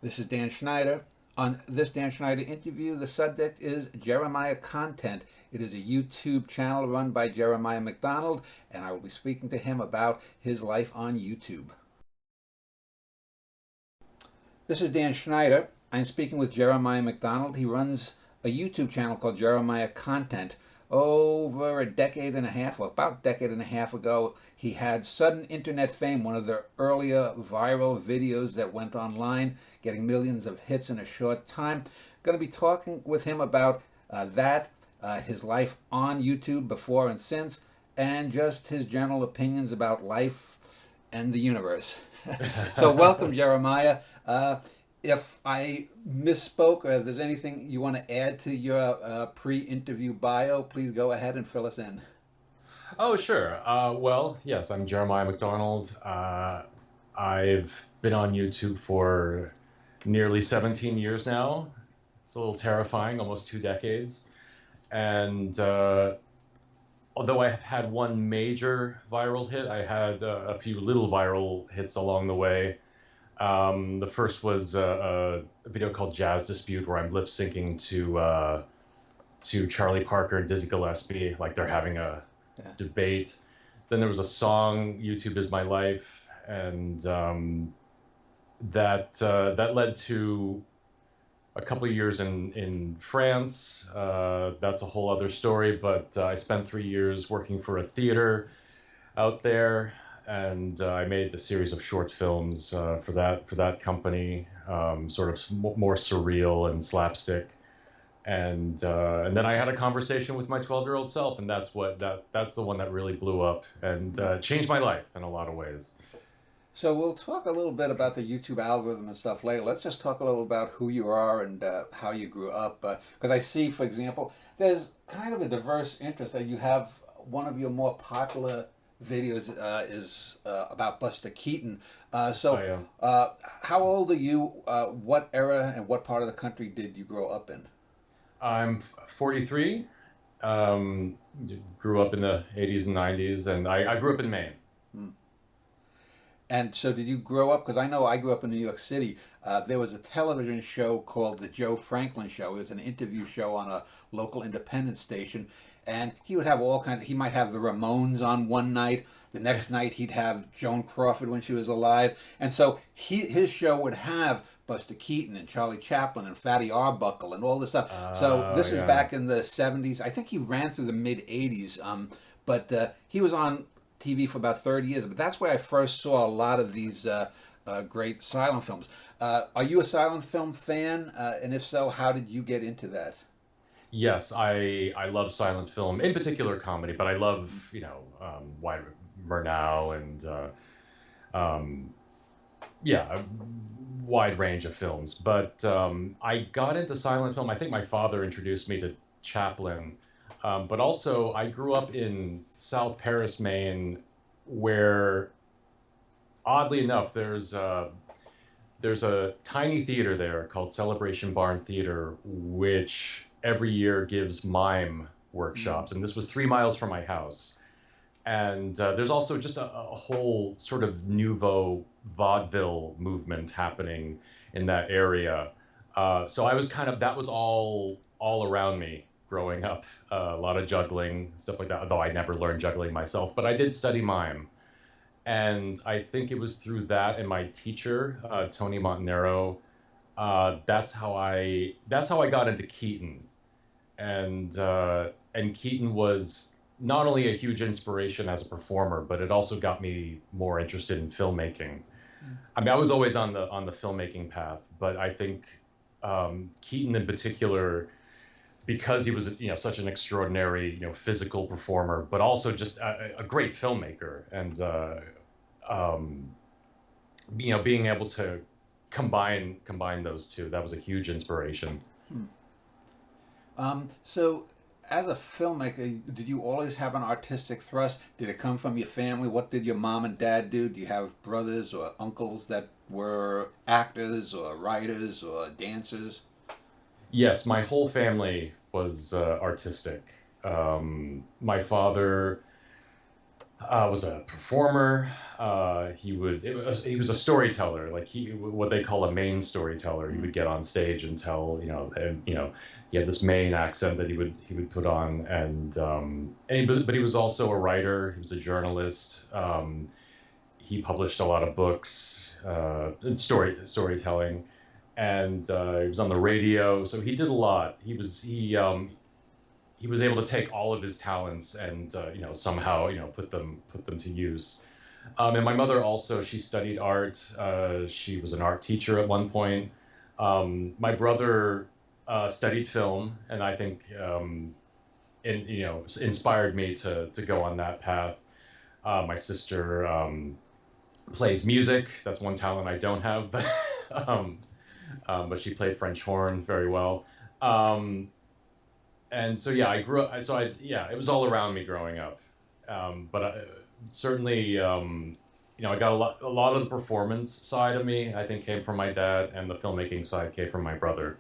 This is Dan Schneider. On this Dan Schneider interview, the subject is Jeremiah Content. It is a YouTube channel run by Jeremiah McDonald, and I will be speaking to him about his life on YouTube. This is Dan Schneider. I'm speaking with Jeremiah McDonald. He runs a YouTube channel called Jeremiah Content. Over a decade and a half, or about a decade and a half ago, he had sudden internet fame, one of the earlier viral videos that went online, getting millions of hits in a short time. Going to be talking with him about his life on YouTube before and since, and just his general opinions about life and the universe. So, welcome, Jeremiah. If I misspoke or if there's anything you want to add to your pre-interview bio, please go ahead and fill us in. Oh, sure. Well, yes, I'm Jeremiah McDonald. I've been on YouTube for nearly 17 years now. It's a little terrifying, almost 2 decades. And although I have had one major viral hit, I had a few little viral hits along the way. The first was a video called Jazz Dispute, where I'm lip syncing to Charlie Parker and Dizzy Gillespie, like they're having a Yeah. debate. Then there was a song, "YouTube Is My Life," and that led to a couple of years in France. That's a whole other story. But I spent 3 years working for a theater out there, and I made a series of short films for that company, sort of more surreal and slapstick. And then I had a conversation with my 12-year-old self, and that's the one that really blew up and changed my life in a lot of ways. So we'll talk a little bit about the YouTube algorithm and stuff later. Let's just talk a little about who you are and how you grew up. Because I see, for example, there's kind of a diverse interest. That you have one of your more popular videos is about Buster Keaton. Oh So, yeah. how old are you? What era and what part of the country did you grow up in? I'm 43. Um, Grew up in the 80s and 90s, and I grew up in Maine. Hmm. And so, did you grow up? Because I know I grew up in New York City. There was a television show called The Joe Franklin Show. It was an interview show on a local independent station. And he would have all kinds he might have the Ramones on one night. The next night, he'd have Joan Crawford when she was alive. And so, his show would have Buster Keaton and Charlie Chaplin and Fatty Arbuckle and all this stuff. So, this is Yeah. back in the 70s. I think he ran through the mid 80s. But he was on TV for about 30 years. But that's where I first saw a lot of these great silent films. Are you a silent film fan? And if so, how did you get into that? Yes, I love silent film, in particular comedy, but I love, Wide Murnau and um, yeah, a wide range of films. But I got into silent film. I think my father introduced me to Chaplin, but also I grew up in South Paris, Maine, where oddly enough there's a tiny theater there called Celebration Barn Theater, which every year gives mime Mm. workshops, and this was 3 miles from my house. And there's also just a whole sort of nouveau vaudeville movement happening in that area. So I was kind of that was all around me growing up. A lot of juggling, stuff like that. Though I never learned juggling myself, but I did study mime, and I think it was through that and my teacher, Tony Montanero. That's how I got into Keaton, and Keaton was not only a huge inspiration as a performer, but it also got me more interested in filmmaking. I mean, I was always on the filmmaking path, but I think Keaton in particular, because he was such an extraordinary physical performer, but also just a great filmmaker, and um, being able to combine those two, that was a huge inspiration. Hmm. So, as a filmmaker, did you always have an artistic thrust? Did it come from your family? What did your mom and dad do? Do you have brothers or uncles that were actors or writers or dancers? Yes, my whole family was artistic. My father Was a performer. He was a storyteller, like what they call a main storyteller. He Mm. would get on stage and tell, and he had this Maine accent that he would put on, but he was also a writer. He was a journalist. He published a lot of books, in storytelling, and he was on the radio. So he did a lot. He was able to take all of his talents and somehow put them to use. And my mother also, she studied art. She was an art teacher at one point. My brother studied film, and I think inspired me to go on that path. My sister plays music. That's one talent I don't have, um, but she played French horn very well. Um, and so yeah, I grew up. So I yeah, it was all around me growing up. But certainly, I got a lot of the performance side of me. I think came from my dad, and the filmmaking side came from my brother.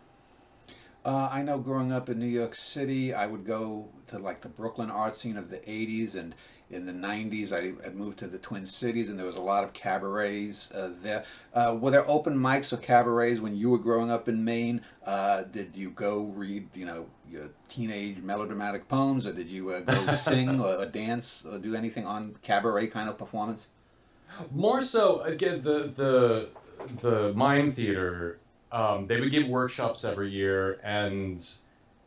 I know growing up in New York City, I would go to like the Brooklyn art scene of the 80s, and in the 90s I had moved to the Twin Cities, and there was a lot of cabarets there. Were there open mics or cabarets when you were growing up in Maine? Did you go read, your teenage melodramatic poems, or did you go sing or dance or do anything on cabaret kind of performance? More so, again, the Mime Theater. They would give workshops every year, and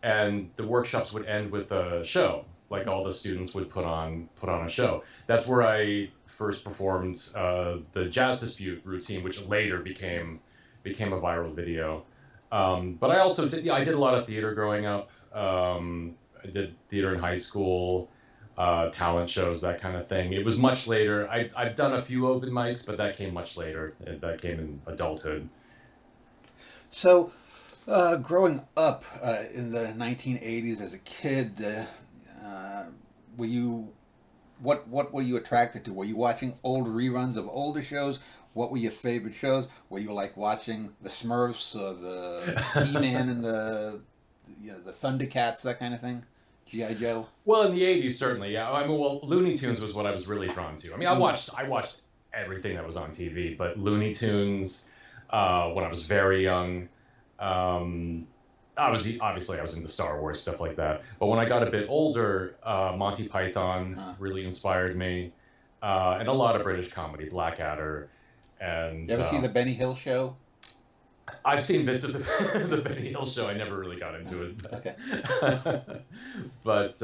the workshops would end with a show. Like all the students would put on a show. That's where I first performed the Jazz Dispute routine, which later became a viral video. But I also did, yeah, I did a lot of theater growing up. I did theater in high school, talent shows, that kind of thing. It was much later. I've done a few open mics, but that came much later. That came in adulthood. So, growing up in the 1980s as a kid, were you what were you attracted to? Were you watching old reruns of older shows? What were your favorite shows? Were you like watching the Smurfs or the He-Man and the Thundercats, that kind of thing? GI Joe. Well, in the '80s, certainly, yeah. I mean, well, Looney Tunes was what I was really drawn to. I mean, Mm. I watched everything that was on TV, but Looney Tunes, when I was very young, um, I was into Star Wars stuff like that. But when I got a bit older, Monty Python Huh. really inspired me, and a lot of British comedy, Blackadder, You and ever see the Benny Hill show? I've seen bits of the Benny Hill show. I never really got into it, Okay. but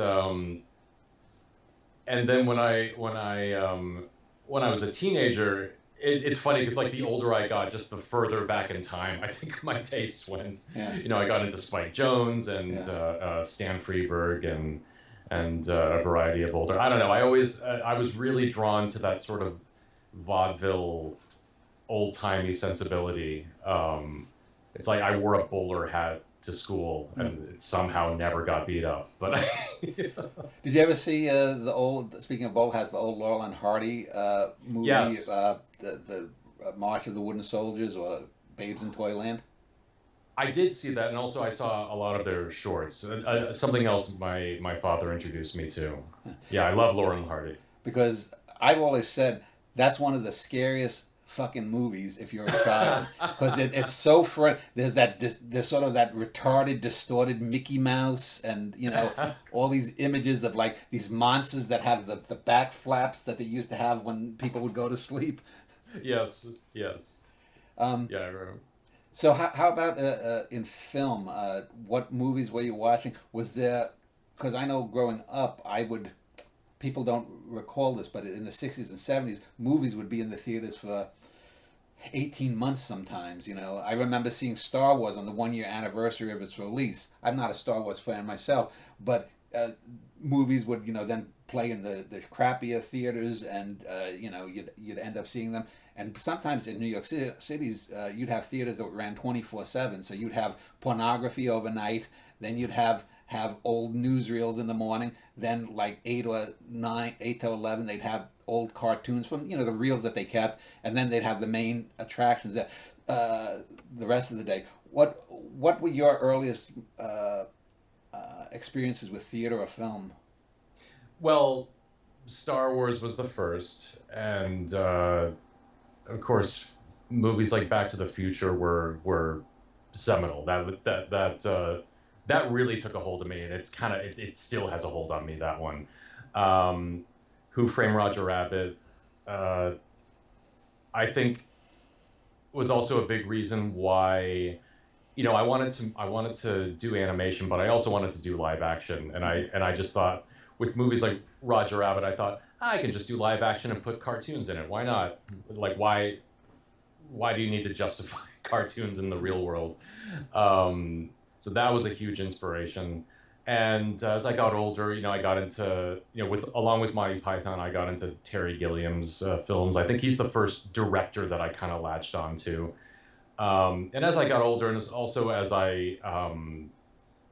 and then when I was a teenager, it's funny because like the older I got, just the further back in time I think my tastes went. Yeah. I got into Spike Jones and Yeah. Stan Freberg and a variety of older. I don't know. I was really drawn to that sort of vaudeville, old timey sensibility. It's like I wore a bowler hat to school Mm. and it somehow never got beat up. But Did you ever see the old? Speaking of Bowl House, the old Laurel and Hardy movie, yes, the March of the Wooden Soldiers or Babes in Toyland? I did see that, and also I saw a lot of their shorts. Yeah. Something else my father introduced me to. Yeah, I love Laurel and Hardy. Because I've always said that's one of the scariest fucking movies if you're a child, because it's so there's there's sort of that retarded, distorted Mickey Mouse, and all these images of like these monsters that have the back flaps that they used to have when people would go to sleep. Yes, yes, Um, yeah. I remember. so how about in film? What movies were you watching? Was there? Because I know growing up, I would people don't recall this, but in the 60s and 70s, movies would be in the theaters for 18 months sometimes. I remember seeing Star Wars on the 1 year anniversary of its release. I'm not a Star Wars fan myself, but movies would, then play in the crappier theaters, and, you'd end up seeing them. And sometimes in New York City, cities, you'd have theaters that ran 24/7. So you'd have pornography overnight, then you'd have old newsreels in the morning. Then like 8 or 9, 8 to 11, they'd have old cartoons from the reels that they kept, and then they'd have the main attractions that the rest of the day. What were your earliest experiences with theater or film? Well, Star Wars was the first, and of course, movies like Back to the Future were seminal. That really took a hold of me, and it still has a hold on me. That one, um, Who Framed Roger Rabbit, uh, I think was also a big reason why I wanted to do animation, but I also wanted to do live action, and Hmm. I just thought with movies like Roger Rabbit, I thought I can just do live action and put cartoons in it. Why not? Like why do you need to justify cartoons in the real world? Um, so that was a huge inspiration. And as I got older, I got into, with along with Monty Python, I got into Terry Gilliam's films. I think he's the first director that I kind of latched onto. And as I got older, and also as I,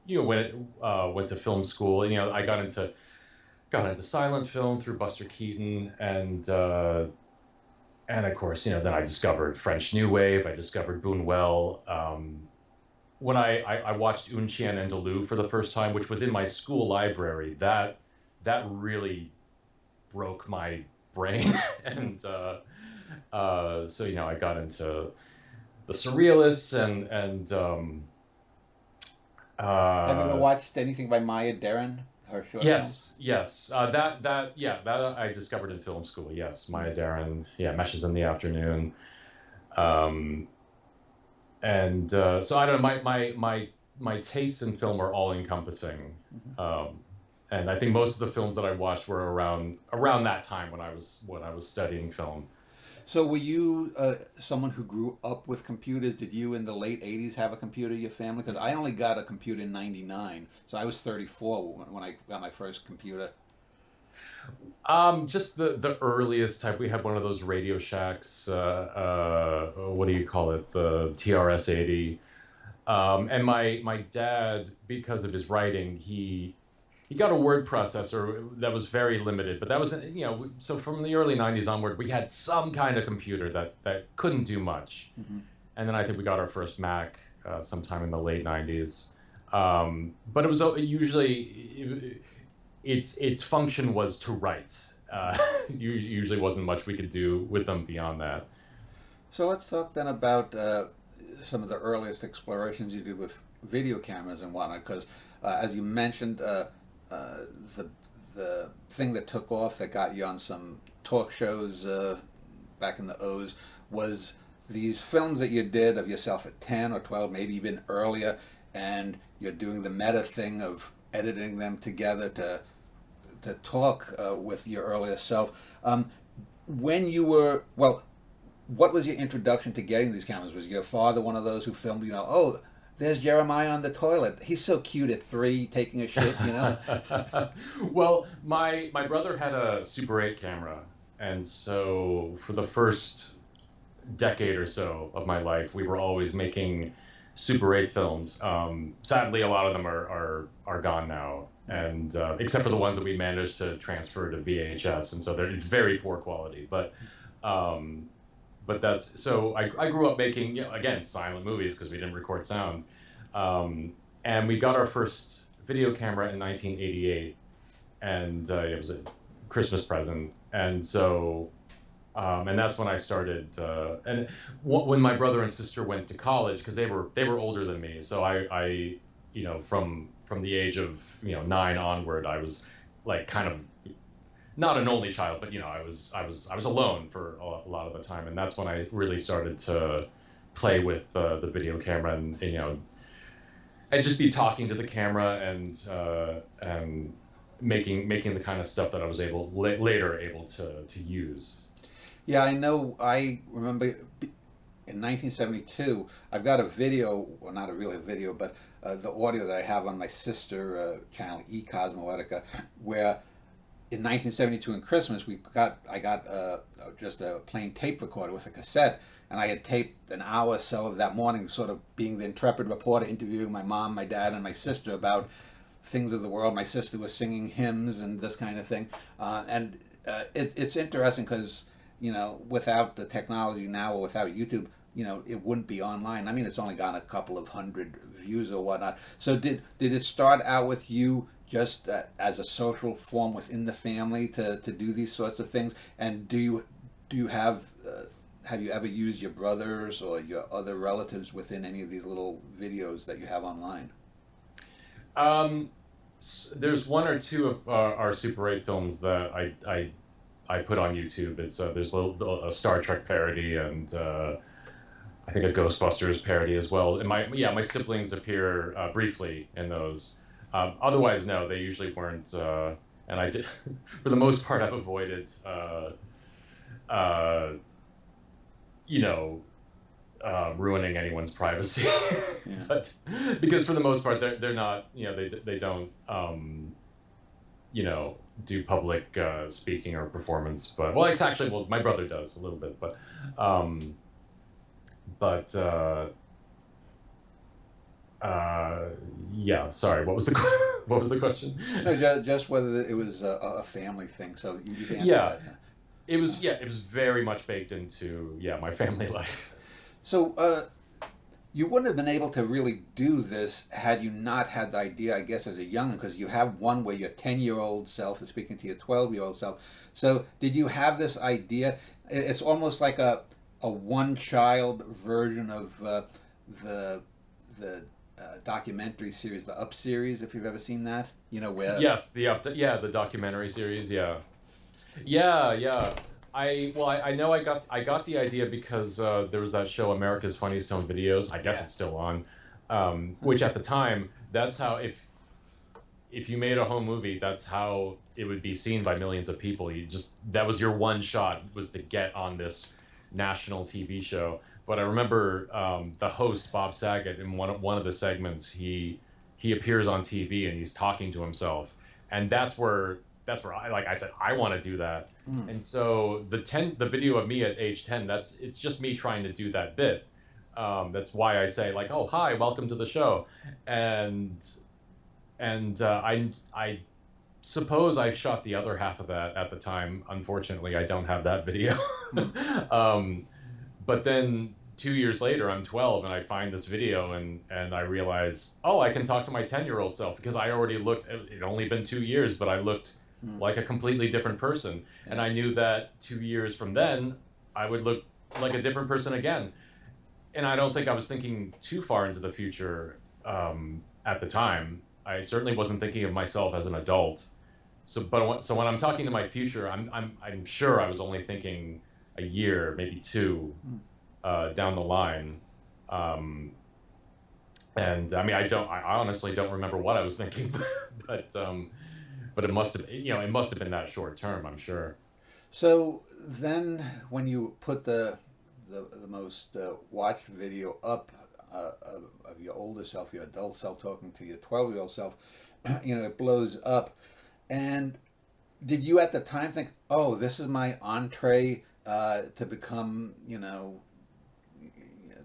went to film school, and I got into silent film through Buster Keaton, and of course, then I discovered French New Wave. I discovered Buñuel. When I watched Un Chien Andalou for the first time, which was in my school library, that really broke my brain, and so I got into the surrealists and Have you ever uh, watched anything by Maya Deren? Her short films? yes, that I discovered in film school. Yes, Maya Mm-hmm. Deren, yeah, Meshes in the Afternoon, um, and so I don't know. My tastes in film are all encompassing, um, and I think most of the films that I watched were around that time when I was studying film. So, were you someone who grew up with computers? Did you in the late 80s have a computer in your family? Because I only got a computer in 99. So, I was 34 when I got my first computer. Just the earliest type. We had one of those Radio Shacks. What do you call it? The TRS-80. And my dad, because of his writing, he got a word processor that was very limited. But that was, so from the early '90s onward, we had some kind of computer that couldn't do much. Hmm. And then I think we got our first Mac sometime in the late '90s. But it was usually its function was to write. Usually wasn't much we could do with them beyond that. So, let's talk then about some of the earliest explorations you did with video cameras and whatnot. Because, as you mentioned, uh, the the thing that took off that got you on some talk shows back in the O's was these films that you did of yourself at 10 or 12, maybe even earlier, and you're doing the meta thing of editing them together to talk with your earlier self. When you were, well, what was your introduction to getting these cameras? Was your father one of those who filmed, oh, there's Jeremiah on the toilet. He's so cute at 3 taking a shit? Well, my brother had a Super 8 camera, and so for the first decade or so of my life, we were always making Super 8 films. Sadly, a lot of them are gone now, Right. and except for the ones that we managed to transfer to VHS, and so they're very poor quality. Um, but that's so I grew up making, again, silent movies because we didn't record sound, um, and we got our first video camera in 1988, and it was a Christmas present, and so and that's when I started. And when my brother and sister went to college, because they were older than me, so I from the age of 9 onward, I was like kind of not an only child, but I was alone for a lot of the time, and that's when I really started to play with the video camera, and and just be talking to the camera and making the kind of stuff that I was later able to use. Yeah, I know. I remember in 1972, I've got a video, well, not a really a video, but the audio that I have on my sister channel, E-Cosmoetica, where in 1972 in Christmas I got just a plain tape recorder with a cassette, and I had taped an hour or so of that morning, sort of being the intrepid reporter interviewing my mom, my dad, and my sister about things of the world. My sister was singing hymns and this kind of thing, and it's interesting because without the technology now or without YouTube, it wouldn't be online. I mean, it's only gotten a couple of hundred views or whatnot. So did it start out with you just as a social form within the family to do these sorts of things? And do you have you ever used your brothers or your other relatives within any of these little videos that you have online? Um, there's one or two of our Super 8 films that I put on YouTube. It's there's a Star Trek parody and I think a Ghostbusters parody as well. And my siblings appear briefly in those. Otherwise, no, they usually weren't. And I did, for the most part, I've avoided, uh, you know, ruining anyone's privacy. Yeah. But because for the most part, they're not, they don't, you know, do public speaking or performance. But well, it's actually, well, my brother does a little bit, um, but uh, yeah. Sorry, what was the what was the question? No, just whether it was a family thing. So you've answered Yeah, that. it was very much baked into my family life. So you wouldn't have been able to really do this had you not had the idea, I guess, as a youngin', because you have one where your 10-year-old self is speaking to your 12-year-old self. So did you have this idea? It's almost like a one-child version of the documentary series, the Up series, if you've ever seen that. You know where. Yes, the documentary series, yeah. Yeah, yeah. I know I got the idea because there was that show America's Funniest Home Videos. I guess Yeah. it's still on. Which at the time, that's how if you made a home movie, that's how it would be seen by millions of people. You just that was your one shot was to get on this national TV show. But I remember the host Bob Saget in one of the segments he appears on TV and he's talking to himself, and that's where I like I said I want to do that. Mm. And so the video of me at age 10, it's just me trying to do that bit. That's why I say like, oh hi, welcome to the show, and I suppose I shot the other half of that at the time. Unfortunately, I don't have that video. Mm. um, but then 2 years later, I'm 12 and I find this video and I realize, oh, I can talk to my 10-year-old self because I already looked. It had only been 2 years, but I looked Mm. like a completely different person. And Yeah. I knew that 2 years from then, I would look like a different person again. And I don't think I was thinking too far into the future at the time. I certainly wasn't thinking of myself as an adult. So when I'm talking to my future, I'm sure I was only thinking a year, maybe two, Mm. down the line. Um, and I mean, I honestly don't remember what I was thinking, but it must have, it must have been that short term, I'm sure. So then, when you put the most watched video up of your older self, your adult self talking to your 12-year-old self, it blows up. And did you at the time think, oh, this is my entree to become,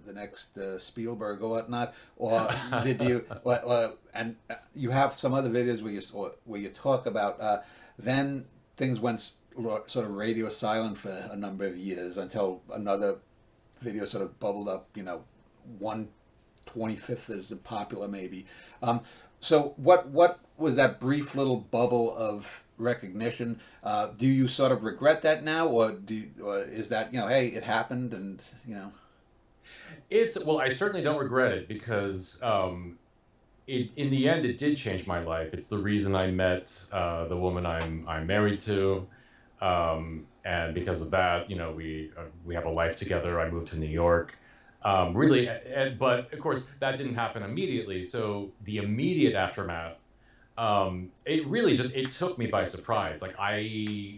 the next Spielberg or whatnot, or did you? And you have some other videos where you talk about then things went sort of radio silent for a number of years until another video sort of bubbled up. 1/25th is popular maybe. So what was that brief little bubble of recognition? Do you sort of regret that now, or is that hey, it happened and. Well, I certainly don't regret it because in the end, it did change my life. It's the reason I met the woman I'm married to, and because of that, we have a life together. I moved to New York. Really, but of course, that didn't happen immediately. So the immediate aftermath, it really it took me by surprise. Like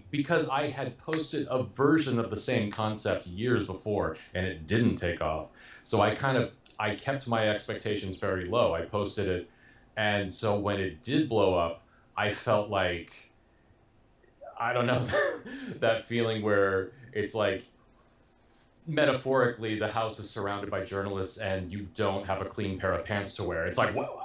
because I had posted a version of the same concept years before, and it didn't take off. So I kept my expectations very low. I posted it, and so when it did blow up, I felt like I don't know that feeling where it's like metaphorically the house is surrounded by journalists and you don't have a clean pair of pants to wear. It's like whoa,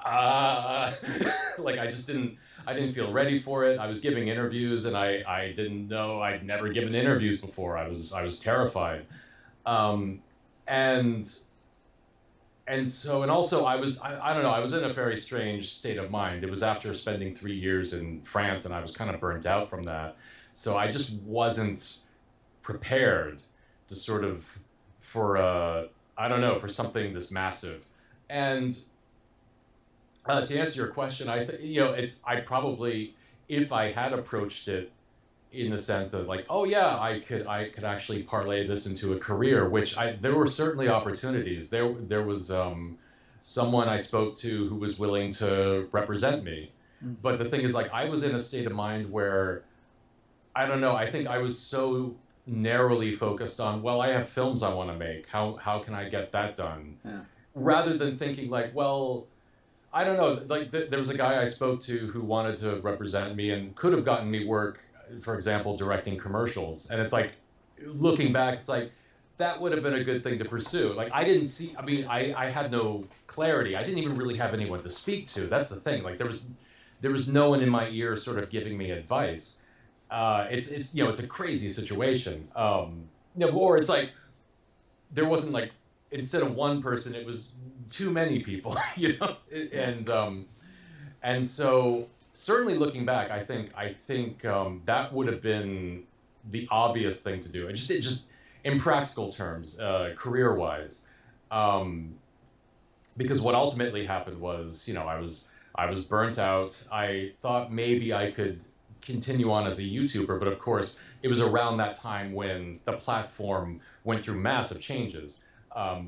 like I didn't feel ready for it. I was giving interviews and I didn't know. I'd never given interviews before. I was terrified. Um, and and also I don't know, I was in a very strange state of mind. It was after spending 3 years in France, and I was kind of burnt out from that. So I just wasn't prepared to sort of for I don't know, for something this massive. And to answer your question, it's I probably, if I had approached it in the sense that like, oh yeah, I could actually parlay this into a career, which I there were certainly opportunities. There was someone I spoke to who was willing to represent me. But the thing is, like, I was in a state of mind where I don't know, I think I was so narrowly focused on, well, I have films I want to make. How can I get that done? Yeah. Rather than thinking like, well, I don't know. Like there was a guy I spoke to who wanted to represent me and could have gotten me work, for example, directing commercials. And it's like, looking back, it's like that would have been a good thing to pursue. Like I didn't see. I mean, I had no clarity. I didn't even really have anyone to speak to. That's the thing. Like there was no one in my ear sort of giving me advice. It's it's a crazy situation. Or it's like there wasn't like, instead of one person, it was too many people, and so certainly looking back, I think that would have been the obvious thing to do. It just in practical terms, career wise, um, because what ultimately happened was, I was burnt out. I thought maybe I could continue on as a YouTuber, but of course, it was around that time when the platform went through massive changes,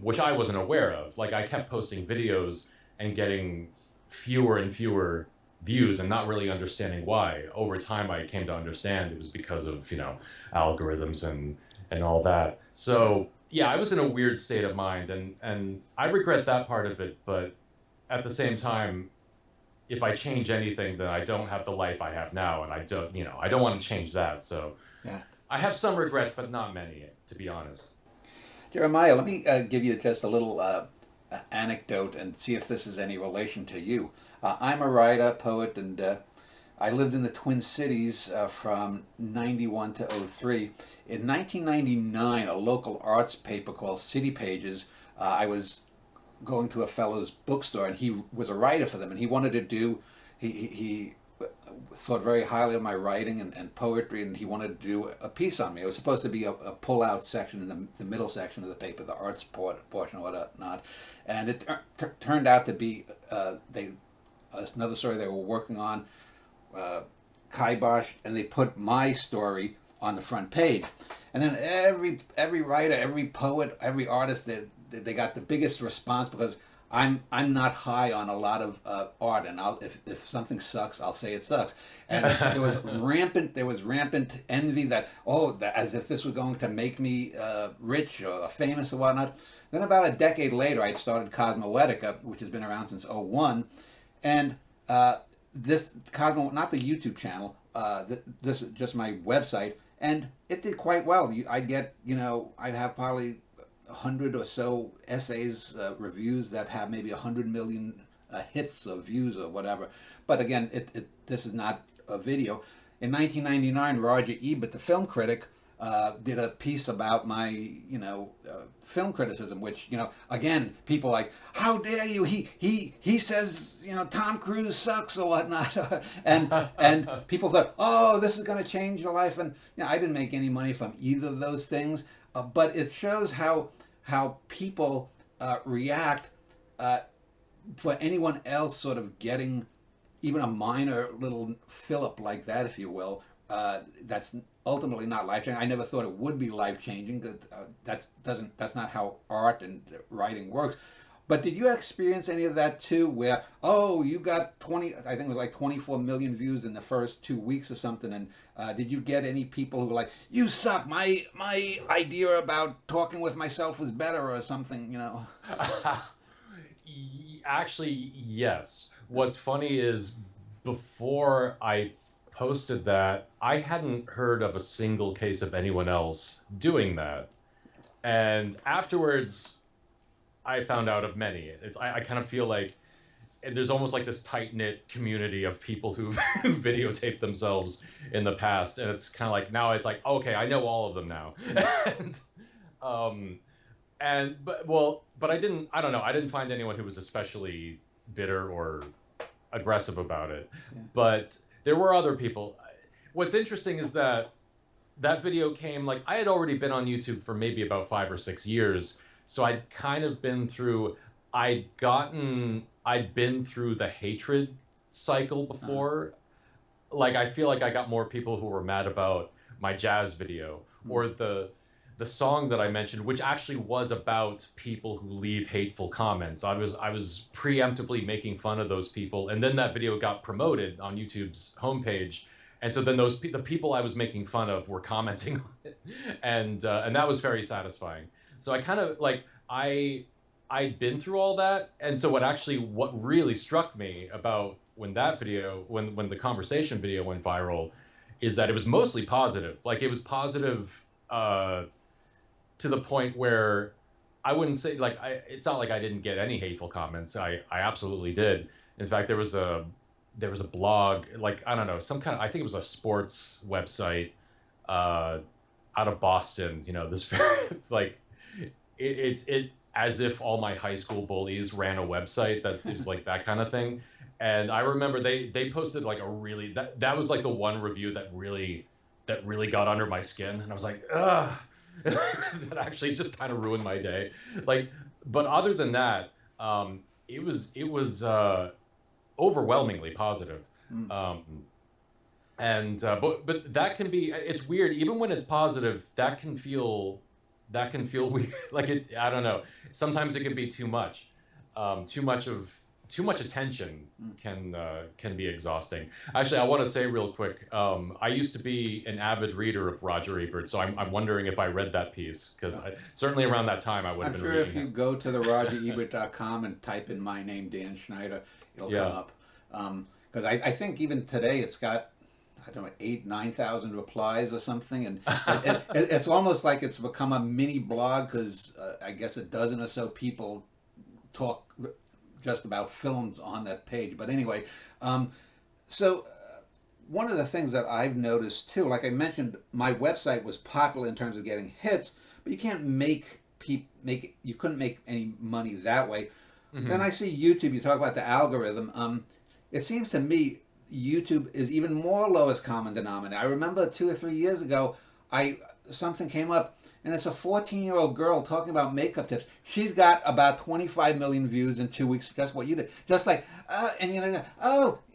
which I wasn't aware of. Like I kept posting videos and getting fewer and fewer views and not really understanding why. Over time, I came to understand it was because of, algorithms and all that. So yeah, I was in a weird state of mind, and I regret that part of it. But at the same time, if I change anything, then I don't have the life I have now, and I don't want to change that. So Yeah. I have some regrets, but not many, to be honest. Jeremiah, let me give you just a little anecdote and see if this is any relation to you. I'm a writer, poet, and I lived in the Twin Cities from 91 to '03. In 1999, a local arts paper called City Pages, I was going to a fellow's bookstore, and he was a writer for them, and he wanted to do, he thought very highly of my writing and poetry, and he wanted to do a piece on me. It was supposed to be a pull-out section in the middle section of the paper, the arts portion or whatnot, and it turned out to be another story they were working on, kibosh, and they put my story on the front page, and then every writer, every poet, every artist, they got the biggest response because I'm not high on a lot of art, and if something sucks, I'll say it sucks. And there was rampant envy that as if this was going to make me rich or famous or whatnot. Then about a decade later, I started Cosmoetica, which has been around since '01, and this Cosmo, not the YouTube channel, this is just my website, and it did quite well. I get, I have probably 100 or so essays, reviews that have maybe 100 million hits or views or whatever. But again, this is not a video. In 1999, Roger Ebert, the film critic, did a piece about my, film criticism, which, again, people like, how dare you? He says, Tom Cruise sucks or whatnot, and people thought, oh, this is going to change your life, and I didn't make any money from either of those things, but it shows how people react for anyone else sort of getting even a minor little fillip like that, if you will. That's ultimately not life changing. I never thought it would be life changing. That's not how art and writing works. But did you experience any of that too, where, oh, you got I think it was like 24 million views in the first 2 weeks or something, and did you get any people who were like, you suck, my idea about talking with myself was better or something, Actually, yes. What's funny is, before I posted that, I hadn't heard of a single case of anyone else doing that. And afterwards, I found out of many. I kind of feel like there's almost like this tight-knit community of people who videotaped themselves in the past, and it's kind of like, now it's like, okay, I know all of them now. and but I don't know, I didn't find anyone who was especially bitter or aggressive about it. Yeah. But there were other people. What's interesting is that that video came, like, I had already been on YouTube for maybe about 5 or 6 years, so I'd kind of been through. I'd been through the hatred cycle before. Like, I feel like I got more people who were mad about my jazz video, or the song that I mentioned, which actually was about people who leave hateful comments. I was preemptively making fun of those people, and then that video got promoted on YouTube's homepage, and so then the people I was making fun of were commenting on it, and that was very satisfying. So I kind of like I'd been through all that, and so what really struck me about when that video when the conversation video went viral is that it was mostly positive. Like, it was positive to the point where I wouldn't say, like, it's not like I didn't get any hateful comments. I absolutely did. In fact, there was a blog, like, I don't know, some kind of, I think it was a sports website out of Boston. This very like it's as if all my high school bullies ran a website that it was like that kind of thing. And I remember they posted like that was like the one review that really got under my skin, and I was like, ugh. That actually just kind of ruined my day. Like, but other than that, it was overwhelmingly positive. But that can be, it's weird, even when it's positive, that can feel weird. Like, I don't know, sometimes it can be too much. Too much attention can be exhausting. Actually, I want to say real quick, I used to be an avid reader of Roger Ebert, so I'm wondering if I read that piece, because certainly around that time I would have been reading. I'm sure if you go to the rogerebert.com and type in my name, Dan Schneider, it'll come up. Because I think even today it's got, I don't know, 8,000-9,000 replies or something, and it's almost like it's become a mini blog, because I guess a dozen or so people talk just about films on that page. But anyway, so one of the things that I've noticed too, like I mentioned, my website was popular in terms of getting hits, but you can't you couldn't make any money that way. Mm-hmm. Then I see YouTube, you talk about the algorithm. It seems to me YouTube is even more lowest common denominator. I remember 2 or 3 years ago, something came up, and it's a 14-year-old girl talking about makeup tips. She's got about 25 million views in 2 weeks. Just what you did. Just like, and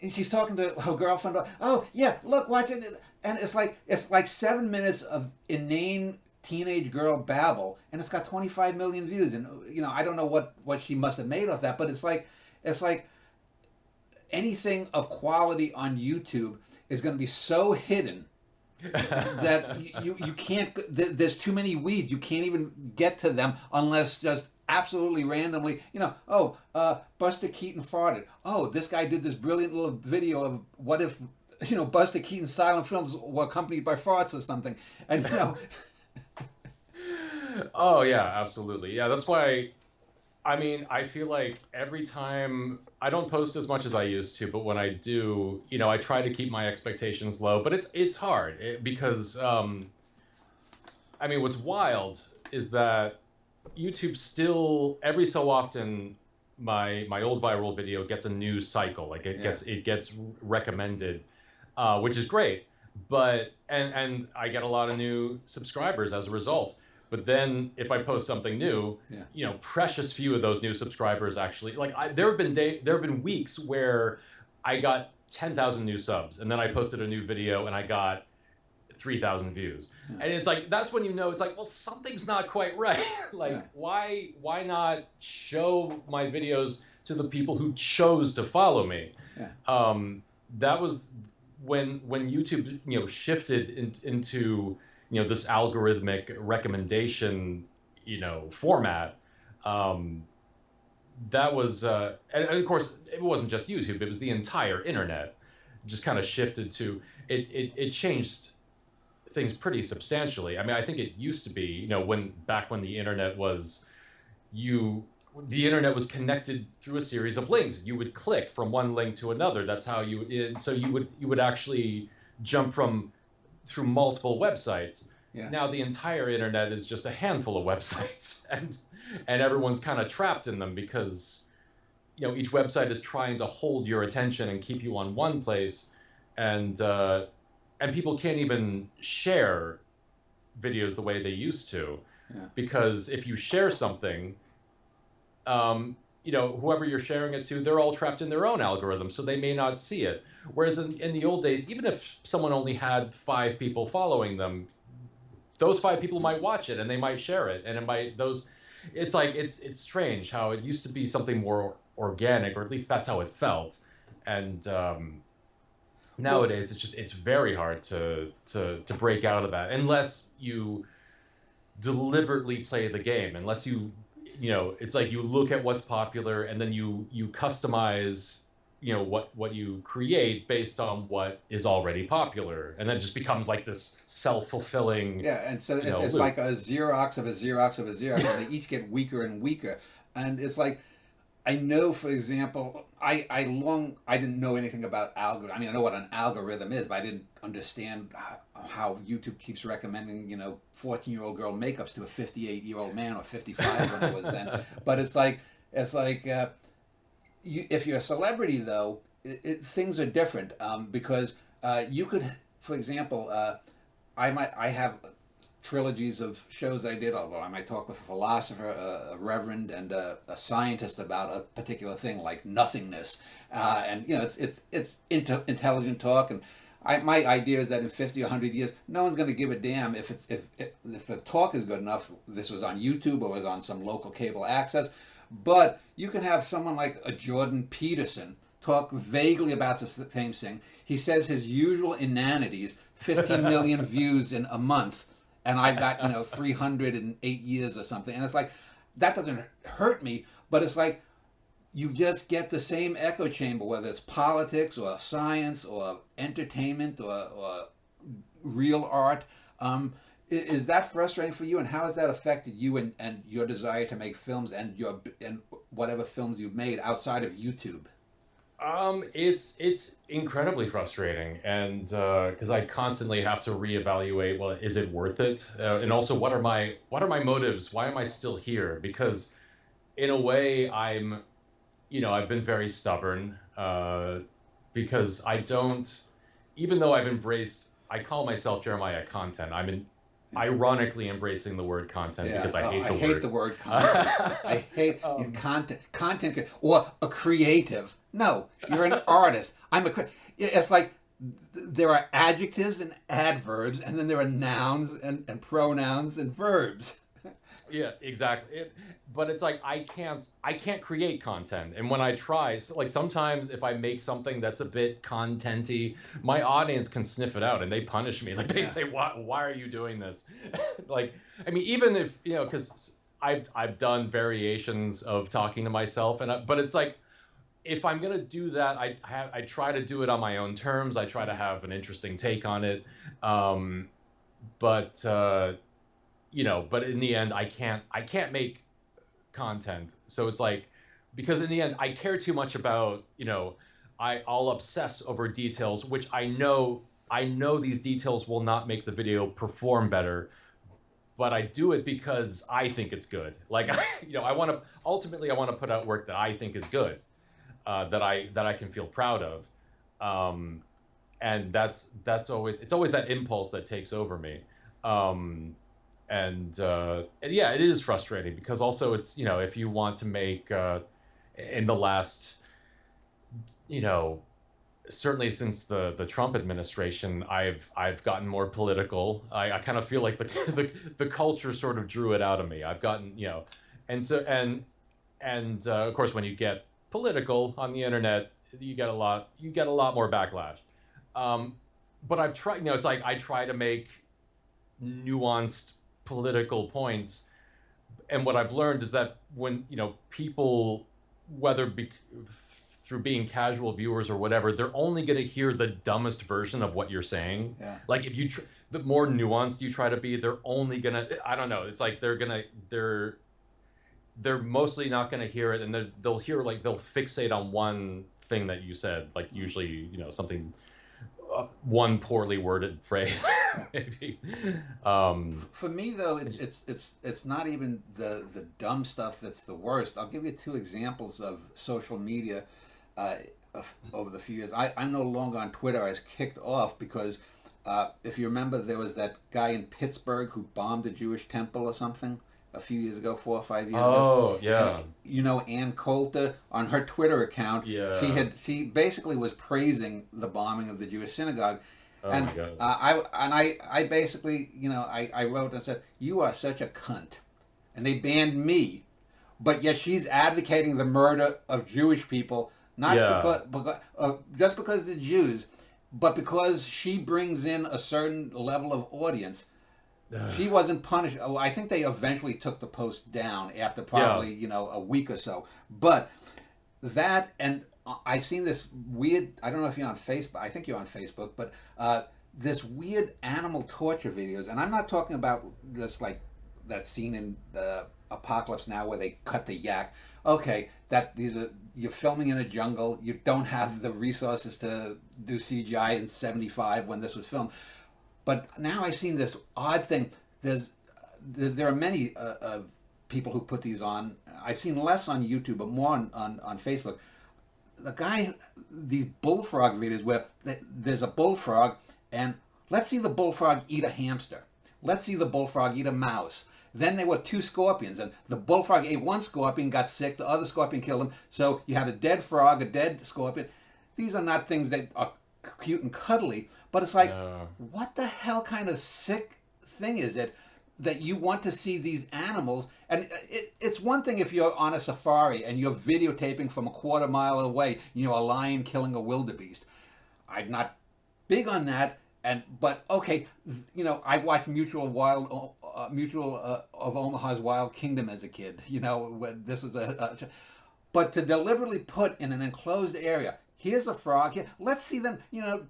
she's talking to her girlfriend. Oh, yeah, look, watch it. And it's like 7 minutes of inane teenage girl babble, and it's got 25 million views. And I don't know what she must have made of that, but it's like anything of quality on YouTube is going to be so hidden that you can't. There's too many weeds. You can't even get to them unless just absolutely randomly. Buster Keaton farted. Oh, this guy did this brilliant little video of what if Buster Keaton's silent films were accompanied by farts or something, and Oh yeah, absolutely. Yeah, that's why. I mean, I feel like every time, I don't post as much as I used to, but when I do, I try to keep my expectations low. But it's hard because, I mean, what's wild is that YouTube still, every so often, my old viral video gets a new cycle. Like, it gets recommended, which is great. But and I get a lot of new subscribers as a result. But then if I post something new, precious few of those new subscribers actually, like, there have been weeks where I got 10,000 new subs, and then I posted a new video and I got 3,000 views. And it's like, that's when it's like, well, something's not quite right. Like, why not show my videos to the people who chose to follow me? That was when YouTube shifted into this algorithmic recommendation, format. That was, and of course, it wasn't just YouTube; it was the entire internet. Just kind of shifted to it changed things pretty substantially. I mean, I think it used to be, back when the internet was, the internet was connected through a series of links. You would click from one link to another. That's how you would actually jump through multiple websites. Yeah. Now the entire internet is just a handful of websites, and everyone's kind of trapped in them because each website is trying to hold your attention and keep you on one place, and people can't even share videos the way they used to, Yeah. because if you share something, whoever you're sharing it to, they're all trapped in their own algorithm, so they may not see it. Whereas in the old days, even if someone only had 5 people following them, those 5 people might watch it and they might share it, and it might those. It's like it's strange how it used to be something more organic, or at least that's how it felt, and Well, nowadays it's very hard to break out of that unless you deliberately play the game, unless it's like you look at what's popular and then you customize what you create based on what is already popular, and then it just becomes like this self-fulfilling yeah, and so it's loop. like a Xerox of a Xerox of a Xerox, and they each get weaker and weaker. And it's like, I know, for example, I didn't know anything about algorithm. I mean, I know what an algorithm is, but I didn't understand how YouTube keeps recommending 14-year-old girl makeups to a 58-year-old man, or 55 when it was then. But it's like if you're a celebrity, though, things are different, because you could, for example, I have trilogies of shows that I did. Although I might talk with a philosopher, a reverend, and a scientist about a particular thing like nothingness, and it's intelligent talk. And my idea is that in 50 or 100 years, no one's going to give a damn if the talk is good enough. This was on YouTube or was on some local cable access. But you can have someone like a Jordan Peterson talk vaguely about the same thing. He says his usual inanities, 15 million views in a month, and I've got 308 years or something. And it's like, that doesn't hurt me, but it's like, you just get the same echo chamber, whether it's politics or science or entertainment or real art. Is that frustrating for you, and how has that affected you and your desire to make films and whatever films you've made outside of YouTube? It's incredibly frustrating, and because I constantly have to reevaluate, well, is it worth it? And also, what are my motives? Why am I still here? Because in a way, I've been very stubborn, because I don't, even though I call myself Jeremiah Content. Ironically embracing the word content, Yeah, because I hate I the hate word. the word content. I hate content, or a creative. No, you're an artist. It's like there are adjectives and adverbs, and then there are nouns and pronouns and verbs. Yeah, exactly. But it's like I can't create content, and when I try, so like sometimes if I make something that's a bit contenty, my audience can sniff it out and they punish me. Like they Yeah. say, why are you doing this? Like, I mean, even if because I've done variations of talking to myself, but it's like, if I'm gonna do that, I try to do it on my own terms. I try to have an interesting take on it, um, but. But in the end, I can't make content. So it's like, because in the end, I care too much about, I'll obsess over details, which I know these details will not make the video perform better, but I do it because I think it's good. Like, I want to put out work that I think is good, that I can feel proud of. Um, and it's always that impulse that takes over me. Um, and yeah, it is frustrating because also it's if you want to make in the last you know certainly since the Trump administration, I've gotten more political. I kind of feel like the culture sort of drew it out of me. I've gotten and so and of course when you get political on the internet, you get a lot more backlash. Um, but I've tried, it's like I try to make nuanced political points, and what I've learned is that when people, whether through being casual viewers or whatever, they're only going to hear the dumbest version of what you're saying. Yeah. Like if the more nuanced you try to be, they're only gonna, I don't know, it's like they're mostly not going to hear it, and they'll hear, like, they'll fixate on one thing that you said, like usually something, one poorly worded phrase. maybe. Um, For me though, it's not even the dumb stuff that's the worst. I'll give you two examples of social media uh, over the few years. I'm no longer on Twitter. I was kicked off because if you remember, there was that guy in Pittsburgh who bombed a Jewish temple or something a few years ago, 4 or 5 years ago. oh And yeah, you know, Ann Coulter on her Twitter account, yeah. she basically was praising the bombing of the Jewish synagogue, Oh and my God. I basically, you know, I wrote and said, "You are such a cunt," and they banned me. But yet she's advocating the murder of Jewish people, not Yeah. because just because they're Jews, but because she brings in a certain level of audience. She wasn't punished. Oh, I think they eventually took the post down after Yeah. probably, you know, a week or so. But that, and I seen this weird. I don't know if you're on Facebook. I think you're on Facebook, but this weird animal torture videos, and I'm not talking about this like that scene in Apocalypse Now where they cut the yak. Okay, that these are you're filming in a jungle. You don't have the resources to do CGI in '75 when this was filmed. But now I've seen this odd thing. There are many people who put these on. I've seen less on YouTube, but more on Facebook. The guy, these bullfrog videos where there's a bullfrog, and let's see the bullfrog eat a hamster. Let's see the bullfrog eat a mouse. Then there were two scorpions, and the bullfrog ate one scorpion, got sick, the other scorpion killed him. So you had a dead frog, a dead scorpion. These are not things that are cute and cuddly, but it's like, No. what the hell kind of sick thing is it that you want to see these animals? And it's one thing if you're on a safari and you're videotaping from a quarter mile away, you know, a lion killing a wildebeest. I'm not big on that. And but okay, you know, I watched Mutual of Omaha's Wild Kingdom as a kid. You know, when this was but to deliberately put in an enclosed area, here's a frog. Here, let's see them. You know,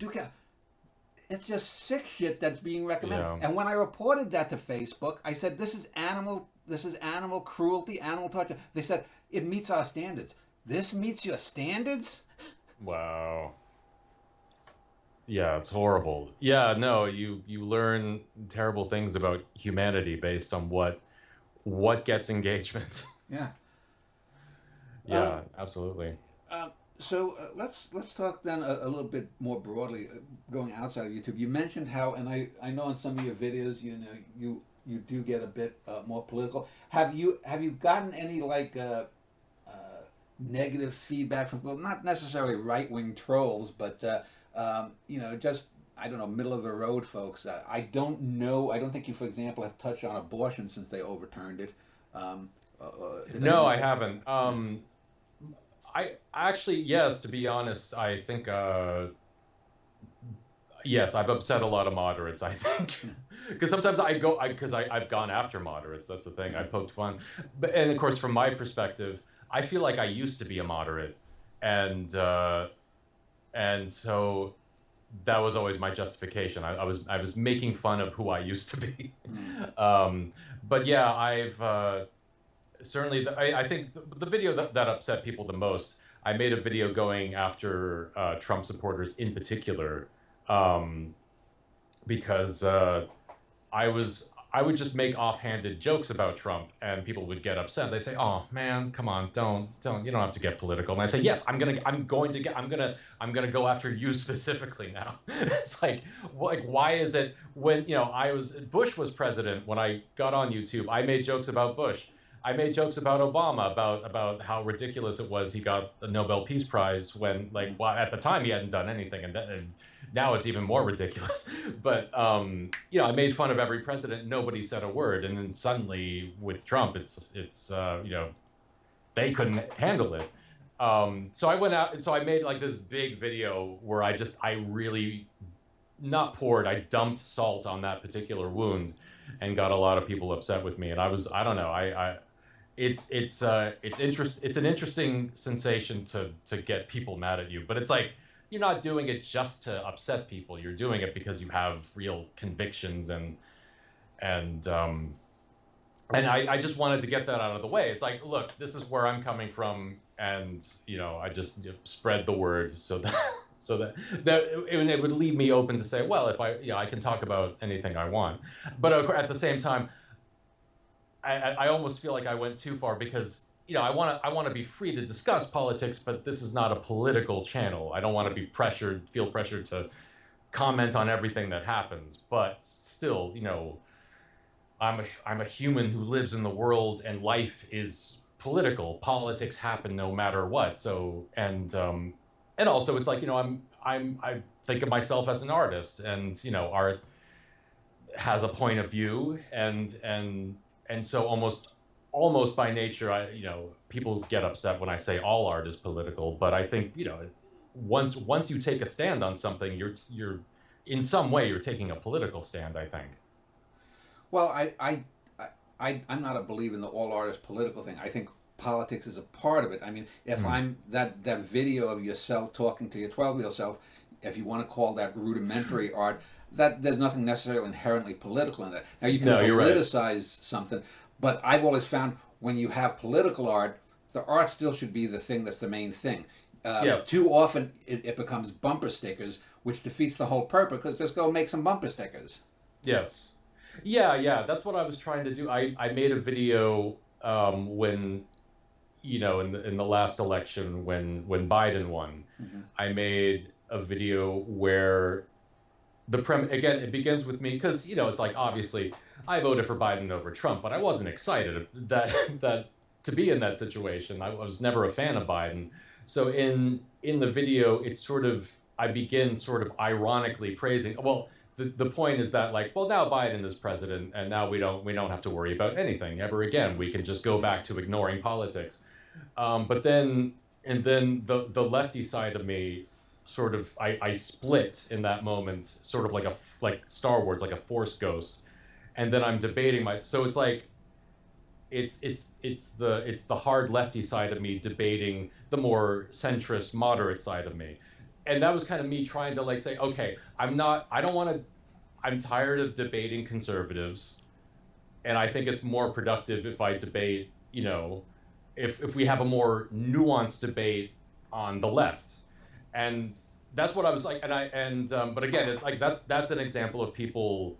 it's just sick shit that's being recommended. Yeah. And when I reported that to Facebook, I said, this is animal cruelty, animal torture. They said it meets our standards. This meets your standards? Wow. Yeah, it's horrible. Yeah, no, you learn terrible things about humanity based on what gets engagement. Yeah. Um, Yeah, absolutely. uh, so let's talk then a little bit more broadly, going outside of YouTube. You mentioned how, and I know in some of your videos, you know, you do get a bit more political. Have you gotten any like negative feedback from, well, not necessarily right wing trolls, but you know, just I don't know, middle of the road folks. I don't know. I don't think you, for example, have touched on abortion since they overturned it. Did I No, I miss it? haven't. Yeah. I actually, yes, to be honest, I think yes, I've upset a lot of moderates, I think. Because sometimes I've gone after moderates. That's the thing. I Yeah. poked fun, but and of course, from my perspective, I feel like I used to be a moderate, and so that was always my justification. I was making fun of who I used to be. Mm. um, but yeah, I've certainly I think the video that upset people the most. I made a video going after Trump supporters in particular, um, because I would just make offhanded jokes about Trump, and people would get upset. They say, "Oh man, come on, don't you don't have to get political." And I say, "Yes, I'm gonna go after you specifically now." It's like why is it when Bush was president when I got on YouTube, I made jokes about Bush. I made jokes about Obama, about how ridiculous it was he got the Nobel Peace Prize when, like, Mm. well, at the time he hadn't done anything, and now it's even more ridiculous. But I made fun of every president. Nobody said a word, and then suddenly with Trump, it's they couldn't handle it. So I went out, and so I made like this big video where I really not poured, I dumped salt on that particular wound, and got a lot of people upset with me. And I don't know, I it's an interesting sensation to get people mad at you, but it's like you're not doing it just to upset people. You're doing it because you have real convictions, and I just wanted to get that out of the way. It's like, look, this is where I'm coming from, and I just spread the word so that So it would leave me open to say, well, if I can talk about anything I want, but at the same time, I almost feel like I went too far because I want to be free to discuss politics, but this is not a political channel. I don't want to be feel pressured to comment on everything that happens, but still, I'm a human who lives in the world, and life is political. Politics happen no matter what. So and also it's like I think of myself as an artist, and art has a point of view, and so almost by nature, people get upset when I say all art is political, but I think once you take a stand on something, you're in some way you're taking a political stand, I think. Well, I'm not a believer in the all artist political thing. I think politics is a part of it. I mean, if Mm. I'm that video of yourself talking to your 12-year-old self, if you want to call that rudimentary art, that there's nothing necessarily inherently political in that. Now you can No, you're right. politicize something, but I've always found when you have political art, the art still should be the thing that's the main thing. Yes. Too often it becomes bumper stickers, which defeats the whole purpose. Because just go make some bumper stickers. Yes. Yeah, yeah, that's what I was trying to do. I made a video when in the last election when Biden won. Mm-hmm. I made a video where again, it begins with me because it's like, obviously I voted for Biden over Trump, but I wasn't excited that that to be in that situation. I was never a fan of Biden. So in the video, it's sort of, I begin sort of ironically praising. Well, the point is that, like, well, now Biden is president, and now we don't have to worry about anything ever again. We can just go back to ignoring politics. But then the lefty side of me sort of, I split in that moment, sort of like Star Wars, like a Force ghost, and then I'm debating so it's like it's the hard lefty side of me debating the more centrist moderate side of me. And that was kind of me trying to, like, say, okay, I don't want to, I'm tired of debating conservatives, and I think it's more productive if I debate, if we have a more nuanced debate on the left. And that's what I was like. But again, it's like that's an example of people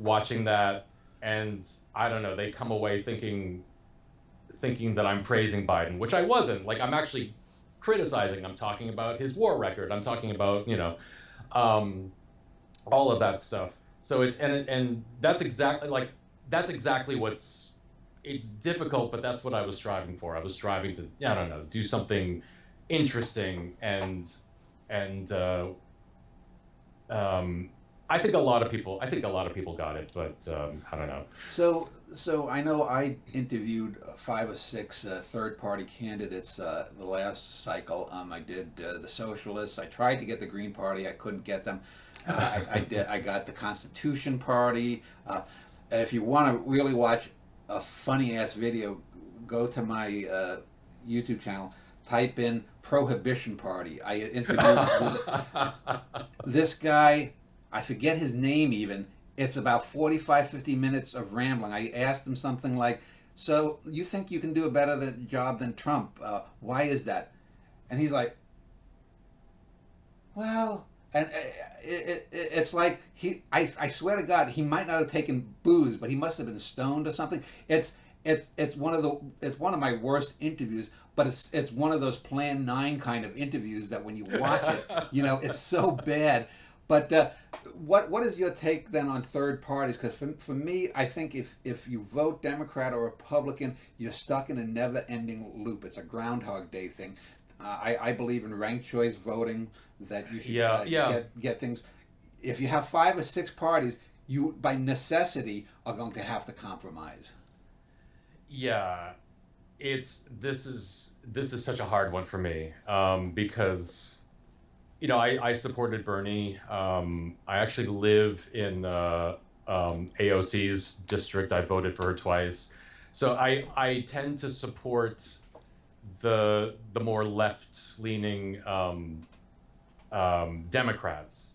watching that, and I don't know, they come away thinking that I'm praising Biden, which I wasn't. Like, I'm actually criticizing. I'm talking about his war record. I'm talking about um, all of that stuff. So and that's exactly it's difficult, but that's what I was striving for. I was striving to, I don't know, do something interesting, and I think a lot of people got it, but I don't know. So I know I interviewed 5 or 6 third-party candidates the last cycle. I did the Socialists. I tried to get the Green Party. I couldn't get them. I did. I got the Constitution Party. If you want to really watch a funny-ass video, go to my YouTube channel. Type in Prohibition Party. I interviewed this guy. I forget his name even. It's about 45, 50 minutes of rambling. I asked him something like, so you think you can do a better job than Trump? Why is that? And he's like, well, and it's like I swear to God, he might not have taken booze, but he must have been stoned or something. It's one of my worst interviews, but it's one of those Plan 9 kind of interviews that when you watch it, it's so bad. But what is your take then on third parties? Because for me, I think if you vote Democrat or Republican, you're stuck in a never-ending loop. It's a Groundhog Day thing. I believe in ranked choice voting, that you should Yeah. get things. If you have 5 or 6 parties, you by necessity are going to have to compromise. Yeah, this is such a hard one for me, because I supported Bernie. I actually live in AOC's district. I voted for her twice, so I tend to support the more left leaning Democrats,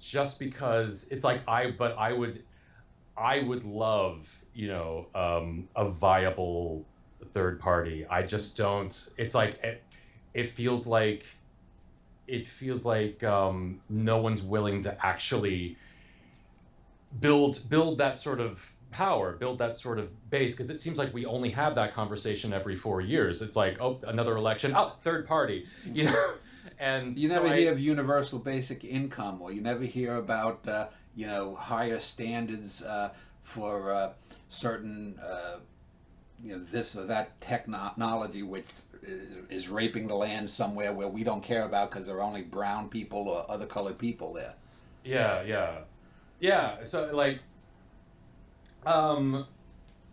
just because it's like, I would love, a viable third party. I just don't. It's like it feels like it feels like no one's willing to actually build that sort of power, build that sort of base, because it seems like we only have that conversation every 4 years. It's like, oh, another election, oh, third party, you know. And You so never I hear of universal basic income, or you never hear about higher standards for certain this or that technology which is raping the land somewhere where we don't care about because there are only brown people or other colored people there. yeah, yeah, yeah. So like um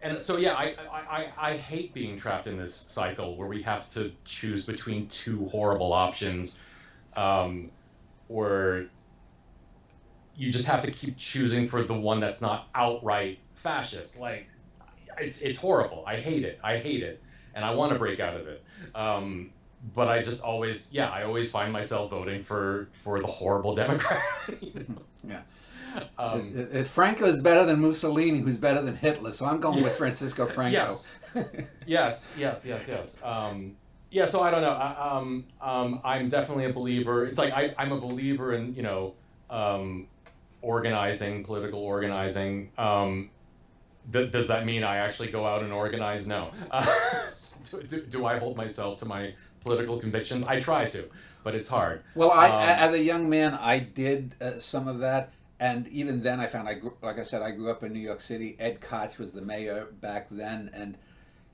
and so yeah, I hate being trapped in this cycle where we have to choose between two horrible options, um or you just have to keep choosing for the one that's not outright fascist. Like it's horrible. I hate it. I hate it, and I want to break out of it. But I just always, yeah, I always find myself voting for the horrible Democrat. You Yeah. know? Franco is better than Mussolini, who's better than Hitler. So I'm going with Francisco Franco. Yes, yes. Yeah. So I don't know. I'm definitely a believer. It's like I'm a believer in um, organizing, political organizing. Does that mean I actually go out and organize? No. Do I hold myself to my political convictions? I try to, but it's hard. Well, Um, as a young man, I did some of that, and even then, I found like I said, I grew up in New York City. Ed Koch was the mayor back then, and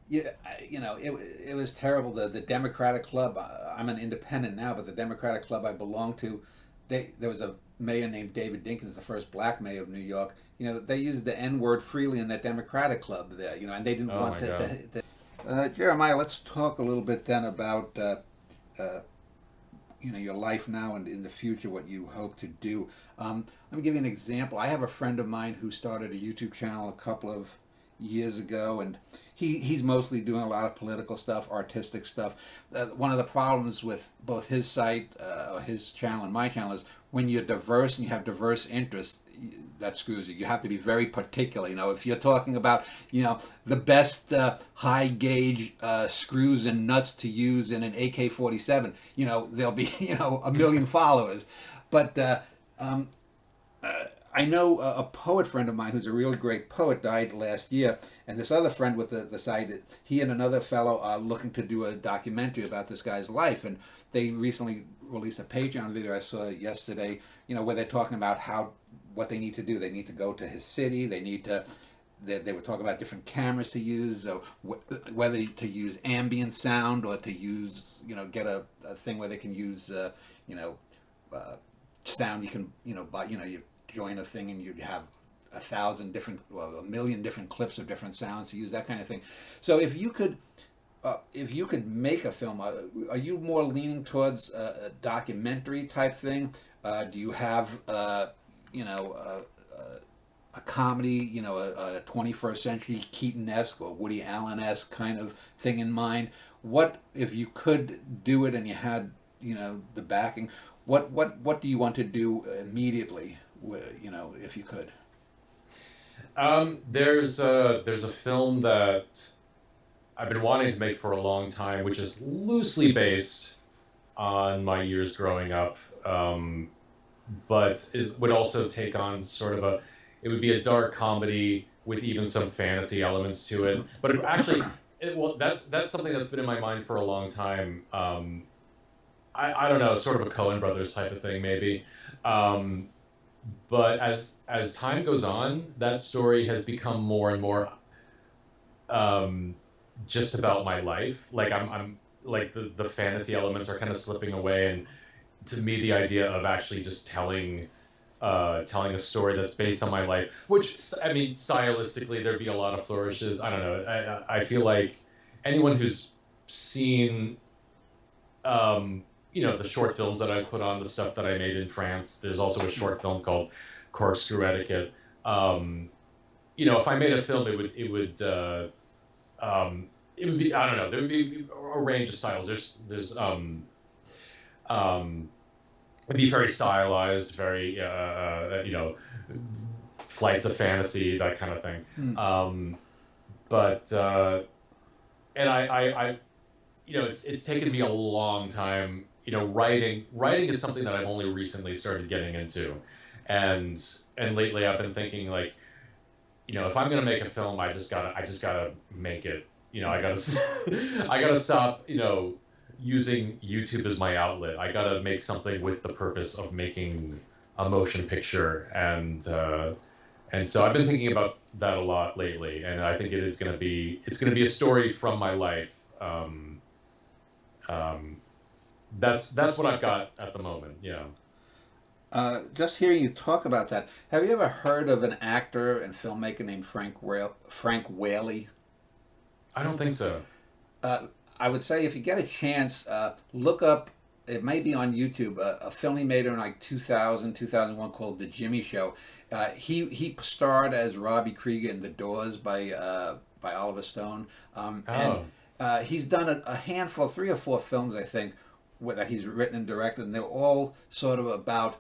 yeah, it was terrible. The Democratic Club. I'm an independent now, but the Democratic Club I belonged to, there was a mayor named David Dinkins, the first black mayor of New York. They used the N word freely in that Democratic Club there. And they didn't oh want my God. Jeremiah, let's talk a little bit then about uh, your life now and in the future, what you hope to do. Let me give you an example. I have a friend of mine who started a YouTube channel a couple of years ago, and he's mostly doing a lot of political stuff, artistic stuff. One of the problems with both his site, or his channel, and my channel is when you're diverse and you have diverse interests, that screws you. You have to be very particular. If you're talking about the best high gauge screws and nuts to use in an AK-47, there'll be a million followers. But um, I know a poet friend of mine who's a really great poet died last year, and this other friend with the site, he and another fellow are looking to do a documentary about this guy's life, and they recently released a Patreon video I saw yesterday, where they're talking about what they need to do. They need to go to his city. They were talking about different cameras to use, whether to use ambient sound or to use, get a thing where they can use, uh, sound you can, buy, you join a thing and you have 1,000 different, well, 1,000,000 different clips of different sounds to use, that kind of thing. So if you could make a film, are you more leaning towards a documentary type thing? Do you have, a comedy, a 21st century Keaton-esque or Woody Allen-esque kind of thing in mind? What if you could do it and you had, the backing? What do you want to do immediately? If you could. There's a film that I've been wanting to make for a long time, which is loosely based on my years growing up, but would also take on sort of it would be a dark comedy with even some fantasy elements to it. But well, that's something that's been in my mind for a long time. I don't know, sort of a Coen Brothers type of thing, maybe. Um, but as time goes on, that story has become more and more um, just about my life. Like I'm like the fantasy elements are kind of slipping away, and to me, the idea of actually just telling a story that's based on my life, which I mean, stylistically, there'd be a lot of flourishes. I don't know. I feel like anyone who's seen the short films that I put on, the stuff that I made in France. There's also a short film called Corkscrew Etiquette. If I made a film, it would be, I don't know, there would be a range of styles. Um, it'd be very stylized, very flights of fantasy, that kind of thing. Hmm. But and I it's taken me a long time writing is something that I've only recently started getting into, and lately I've been thinking like, if I'm gonna make a film, I just gotta make it. I gotta I gotta stop, using YouTube as my outlet. I gotta make something with the purpose of making a motion picture, and so I've been thinking about that a lot lately, and I think it's gonna be a story from my life. Um, that's what I've got at the moment. Yeah. Just hearing you talk about that, have you ever heard of an actor and filmmaker named Frank Whaley? I don't think so. uh, I would say if you get a chance, look up. It may be on YouTube. A film he made in like 2000, 2001 called The Jimmy Show. He starred as Robbie Krieger in The Doors by Oliver Stone, and Oh, he's done a handful, 3 or 4 films I think, that he's written and directed, and they're all sort of about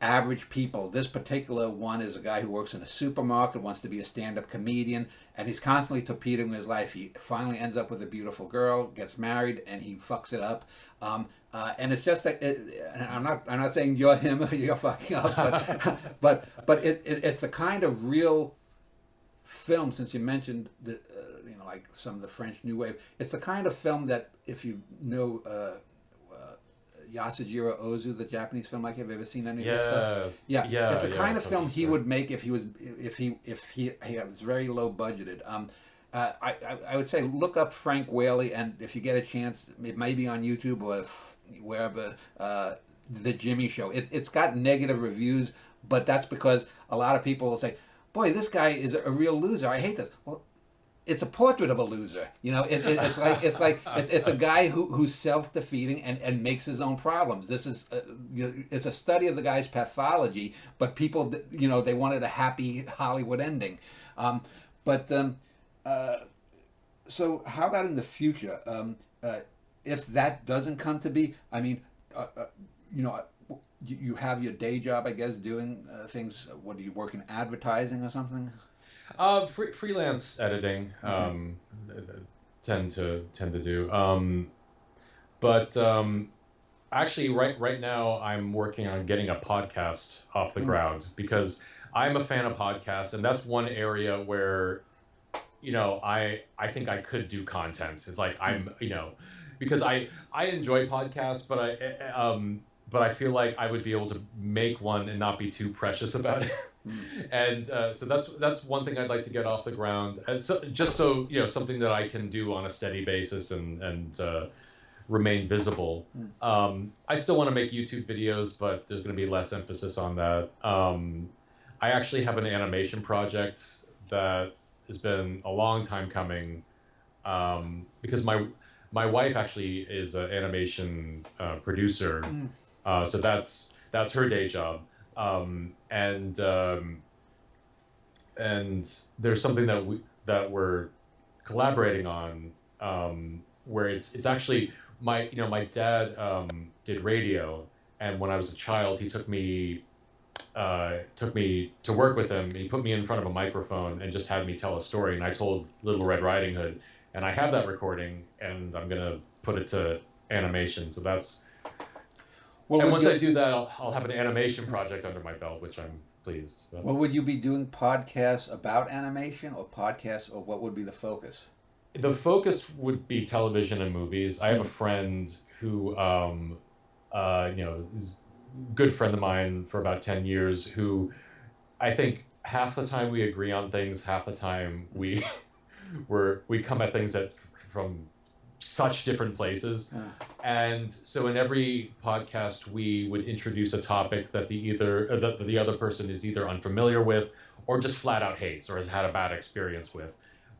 average people. This particular one is a guy who works in a supermarket, wants to be a stand-up comedian, and he's constantly torpedoing his life. He finally ends up with a beautiful girl, gets married, and he fucks it up. And it's just that I'm not saying you're him or you're fucking up, but it's the kind of real film. Since you mentioned the like some of the French New Wave, it's the kind of film that if you know. Yasujiro Ozu, the Japanese filmmaker. Have you ever seen any of his stuff? yes, Yeah, it's yeah, the yeah. kind of film Totally he sure. would make if he was very low budgeted. I would say look up Frank Whaley, and if you get a chance, it may be on YouTube or wherever. The Jimmy Show. It's got negative reviews, but that's because a lot of people will say, "Boy, this guy is a real loser. I hate this." Well, it's a portrait of a loser. It's a guy who's self-defeating and makes his own problems. This is it's a study of the guy's pathology, but people they wanted a happy Hollywood ending. But So how about in the future? If that doesn't come to be, I mean, you know, you have your day job, I guess, doing things. What do you work in advertising or something? Freelance editing, Okay. tend to do. But actually, right now, I'm working on getting a podcast off the Mm, ground because I'm a fan of podcasts, and that's one area where I think I could do content. It's like mm, because I enjoy podcasts, but I feel like I would be able to make one and not be too precious about it. mm, And so that's one thing I'd like to get off the ground, and so just so something that I can do on a steady basis and remain visible. mm. I still want to make YouTube videos, but there's going to be less emphasis on that. I actually have an animation project that has been a long time coming, because my wife actually is an animation producer, Mm. so that's her day job, and there's something that we're collaborating on, where it's actually my dad did radio, and when I was a child he took me to work with him. He put me in front of a microphone and just had me tell a story, and I told Little Red Riding Hood, and I have that recording, and I'm gonna put it to animation. So that's Well, and would once I you do that, I'll have an animation project under my belt, which I'm pleased. But well would you be doing podcasts about animation or podcasts, or what would be the focus? the focus would be television and movies. I have a Mm, friend who, is a good friend of mine for about 10 years, who I think half the time we agree on things, half the time we come at things from such different places. uh, And so in every podcast, we would introduce a topic that the other person is either unfamiliar with or just flat out hates or has had a bad experience with,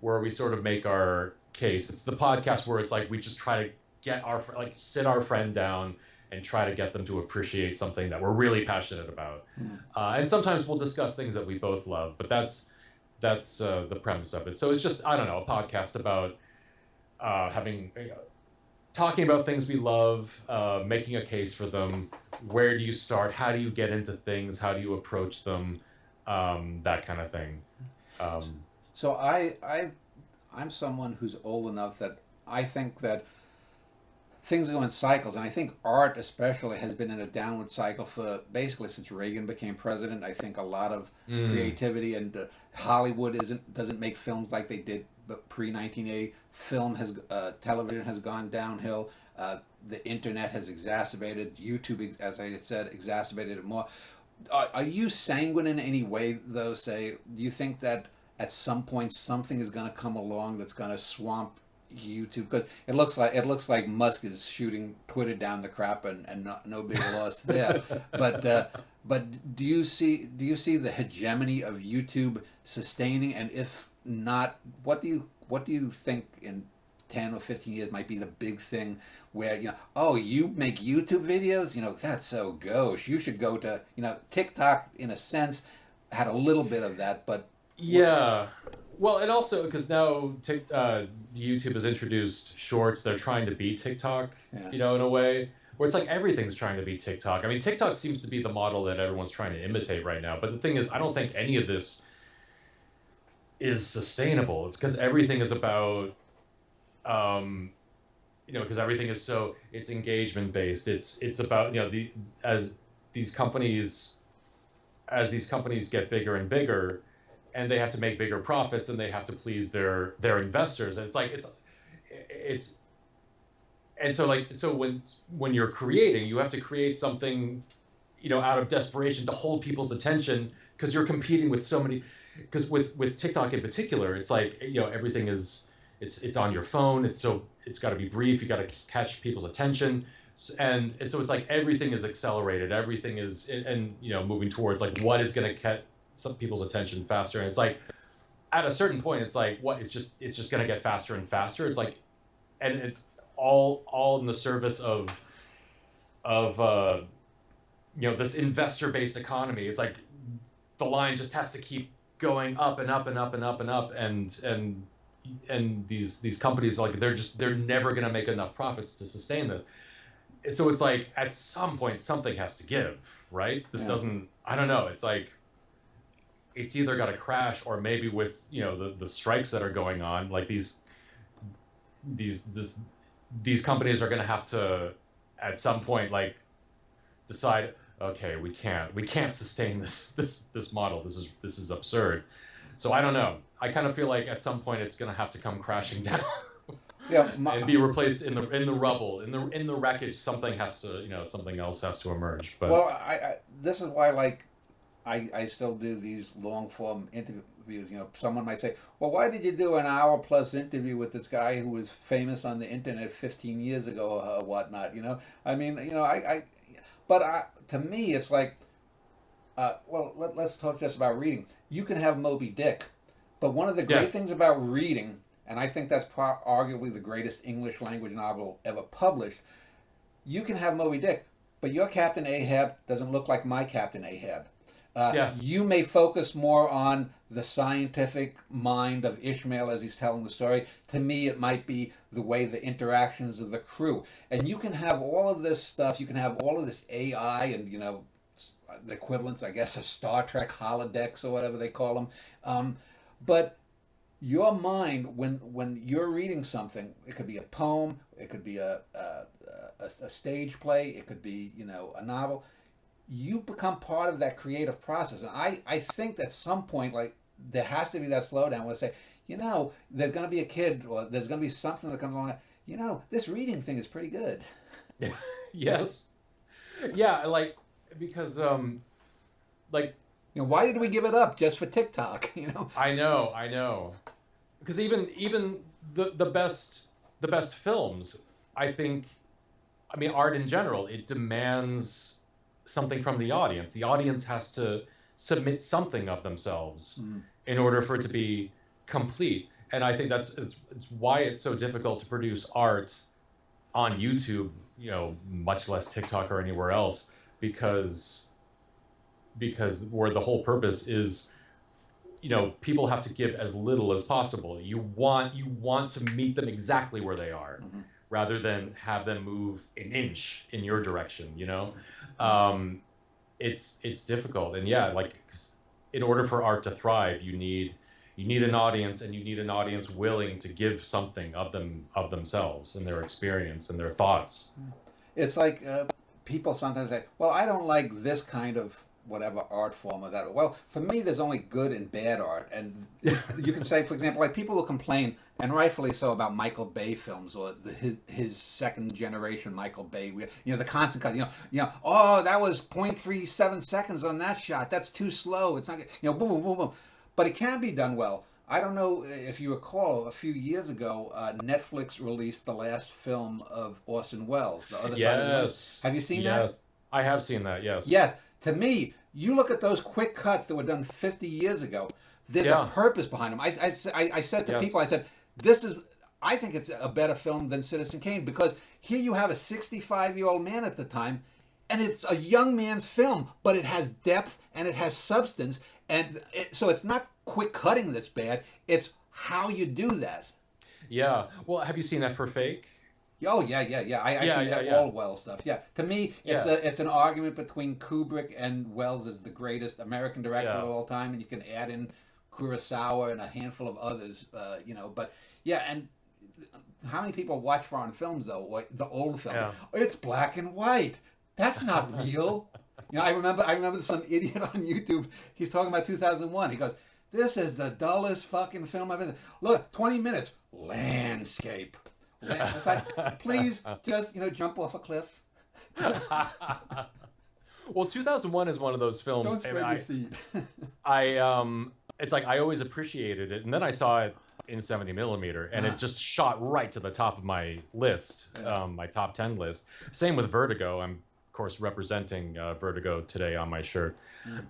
where we sort of make our case. It's the podcast where it's like we just try to sit our friend down and try to get them to appreciate something that we're really passionate about. mm. And sometimes we'll discuss things that we both love, but that's the premise of it. So it's just, I don't know, a podcast about having talking about things we love, making a case for them. Where do you start? How do you get into things? How do you approach them? That kind of thing. Um, So I'm someone who's old enough that I think that things go in cycles, and I think art especially has been in a downward cycle for basically since Reagan became president. I think a lot of Mm, creativity and Hollywood doesn't make films like they did pre 1980. Film has television has gone downhill. The internet has exacerbated. YouTube, as I said, exacerbated it more. Are you sanguine in any way, though? Say, do you think that at some point something is going to come along that's going to swamp YouTube? Because it looks like Musk is shooting Twitter down the crap, and no big loss there. But do you see the hegemony of YouTube sustaining? And if not, what do you think in 10 or 15 years might be the big thing where, oh, you make YouTube videos, that's so gauche. You should go to, TikTok in a sense had a little bit of that, but yeah. Well, and also because now YouTube has introduced shorts, they're trying to be TikTok, yeah, in a way where it's like everything's trying to be TikTok. I mean, TikTok seems to be the model that everyone's trying to imitate right now. But the thing is, I don't think any of this is sustainable. It's because everything is about, um, because everything is so it's engagement based. It's about as these companies as these companies get bigger and bigger, and they have to make bigger profits, and they have to please their investors. And it's like it's and so like so when you're creating, you have to create something, out of desperation to hold people's attention because you're competing with so many. Because with TikTok in particular, it's like everything is it's on your phone. It's got to be brief. You got to catch people's attention, and so it's like everything is accelerated. Everything is and moving towards like what is going to catch some people's attention faster. And it's like at a certain point, it's like what it's just going to get faster and faster. It's like and it's all in the service of this investor based economy. It's like the line just has to keep going up and up and up and up and up, and these companies like they're never going to make enough profits to sustain this. So it's like at some point something has to give, right? This yeah. doesn't, I don't know, it's like it's either got to crash, or maybe with the strikes that are going on, like these this these companies are going to have to at some point like decide, okay, we can't sustain this model. This is absurd. So I don't know. I kind of feel like at some point it's going to have to come crashing down Yeah, and be replaced in the rubble, in the wreckage. Something has to, something else has to emerge. But well, this is why, like, I still do these long form interviews. Someone might say, well, why did you do an hour plus interview with this guy who was famous on the internet 15 years ago or whatnot? I mean, but to me, it's like, well, let's talk just about reading. You can have Moby Dick, but one of the yeah, great things about reading, and I think that's arguably the greatest English language novel ever published, you can have Moby Dick, but your Captain Ahab doesn't look like my Captain Ahab. yeah, You may focus more on the scientific mind of Ishmael as he's telling the story. To me, it might be the way the interactions of the crew. And you can have all of this stuff. You can have all of this AI and, the equivalents, I guess, of Star Trek holodecks or whatever they call them. But your mind, when you're reading something, it could be a poem, it could be a stage play, it could be, a novel. You become part of that creative process. And I think at some point, like, there has to be that slowdown where say, there's going to be a kid or there's going to be something that comes along. This reading thing is pretty good. yes, yeah, like because like Why did we give it up just for TikTok? I know, because even the best films, I think, I mean, art in general, it demands something from the audience. The audience has to submit something of themselves Mm. in order for it to be complete. And I think it's why it's so difficult to produce art on YouTube, much less TikTok or anywhere else, because where the whole purpose is, people have to give as little as possible. You want to meet them exactly where they are, Mm-hmm. rather than have them move an inch in your direction. Mm. It's difficult, and yeah, like, 'cause in order for art to thrive, you need you need an audience, and you need an audience willing to give something of themselves and their experience and their thoughts. It's like people sometimes say, "Well, I don't like this kind of whatever art form or that." Well, for me, there's only good and bad art, and you can say, for example, like people will complain, and rightfully so, about Michael Bay films or his second generation Michael Bay. The constant cut. Oh, that was 0.37 seconds on that shot. That's too slow. It's not. Boom, boom, boom, boom. But it can be done well. I don't know if you recall, a few years ago, Netflix released the last film of Orson Welles, The Other Side of the Moon. Yes. Have you seen that? Yes. I have seen that. Yes. Yes. To me, you look at those quick cuts that were done 50 years ago. There's a purpose behind them. I said to people, I said, I think it's a better film than Citizen Kane, because here you have a 65-year-old man at the time, and it's a young man's film, but it has depth and it has substance, and so it's not quick cutting that's bad. It's how you do that. Yeah. Well, have you seen F for Fake? Oh yeah. I see that all Wells stuff. Yeah, to me, it's an argument between Kubrick and Wells as the greatest American director of all time, and you can add in Kurosawa and a handful of others. But yeah, and how many people watch foreign films though? Like the old films, it's black and white. That's not real. I remember some idiot on YouTube. He's talking about 2001. He goes, "This is the dullest fucking film I've ever." Look, 20 minutes, landscape. It's like, please just jump off a cliff. Well, 2001 is one of those films. Don't spread your seed. It's like I always appreciated it, and then I saw it in 70 millimeter, and it just shot right to the top of my list, my top 10 list. Same with Vertigo. I'm of course representing Vertigo today on my shirt.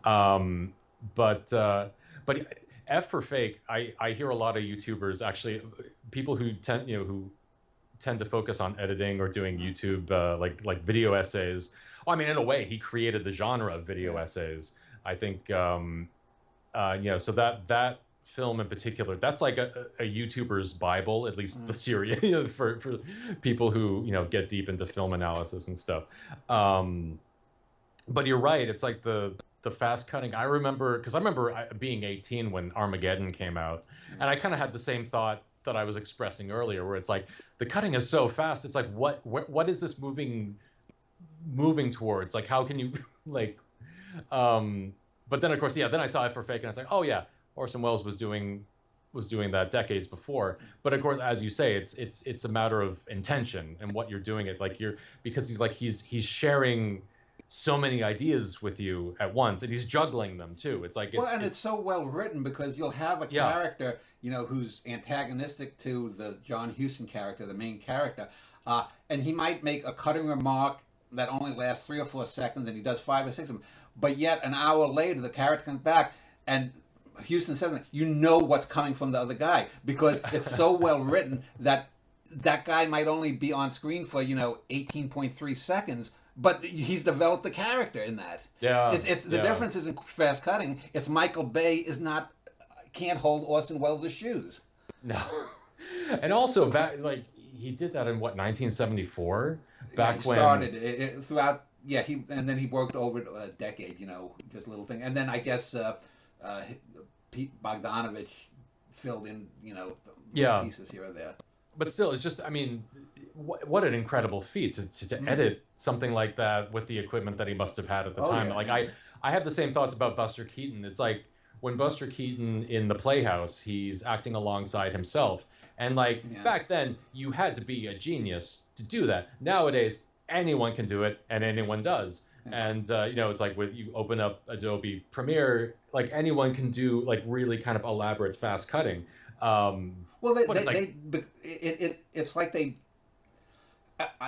But F for Fake, I hear a lot of YouTubers, actually people who tend to focus on editing or doing YouTube like video essays. I mean, in a way, he created the genre of video essays. I think so that film in particular, that's like a YouTuber's Bible, at least the series, for people who get deep into film analysis and stuff. But you're right, it's like the fast cutting. I remember being 18 when Armageddon came out, and I kind of had the same thought that I was expressing earlier, where it's like the cutting is so fast. It's like what is this moving towards? Like, how can you like? But then of course, then I saw It for Fake, and I was like, oh yeah, Orson Welles was doing that decades before. But of course, as you say, it's a matter of intention and what you're doing it like because he's sharing so many ideas with you at once, and he's juggling them too. It's like it's so well written, because you'll have a character who's antagonistic to the John Huston character, the main character, and he might make a cutting remark that only lasts 3 or 4 seconds, and he does 5 or 6 of them. But yet an hour later, the character comes back, and Huston says, what's coming from the other guy, because it's so well written that guy might only be on screen for 18.3 seconds. But he's developed the character in that. Yeah, it's the difference isn't fast cutting. It's Michael Bay can't hold Orson Welles' shoes. No, and also he did that in 1974. Back he started throughout. Yeah, and then he worked over a decade. Just little thing, and then I guess Pete Bogdanovich filled in. Pieces here or there. But still, it's just, I mean, what an incredible feat to edit something like that with the equipment that he must have had at the time. I have the same thoughts about Buster Keaton. It's like when Buster Keaton in The Playhouse, he's acting alongside himself. And back then, you had to be a genius to do that. Nowadays, anyone can do it, and anyone does. Yeah. And, it's like you open up Adobe Premiere, anyone can do really kind of elaborate fast cutting. It's like they.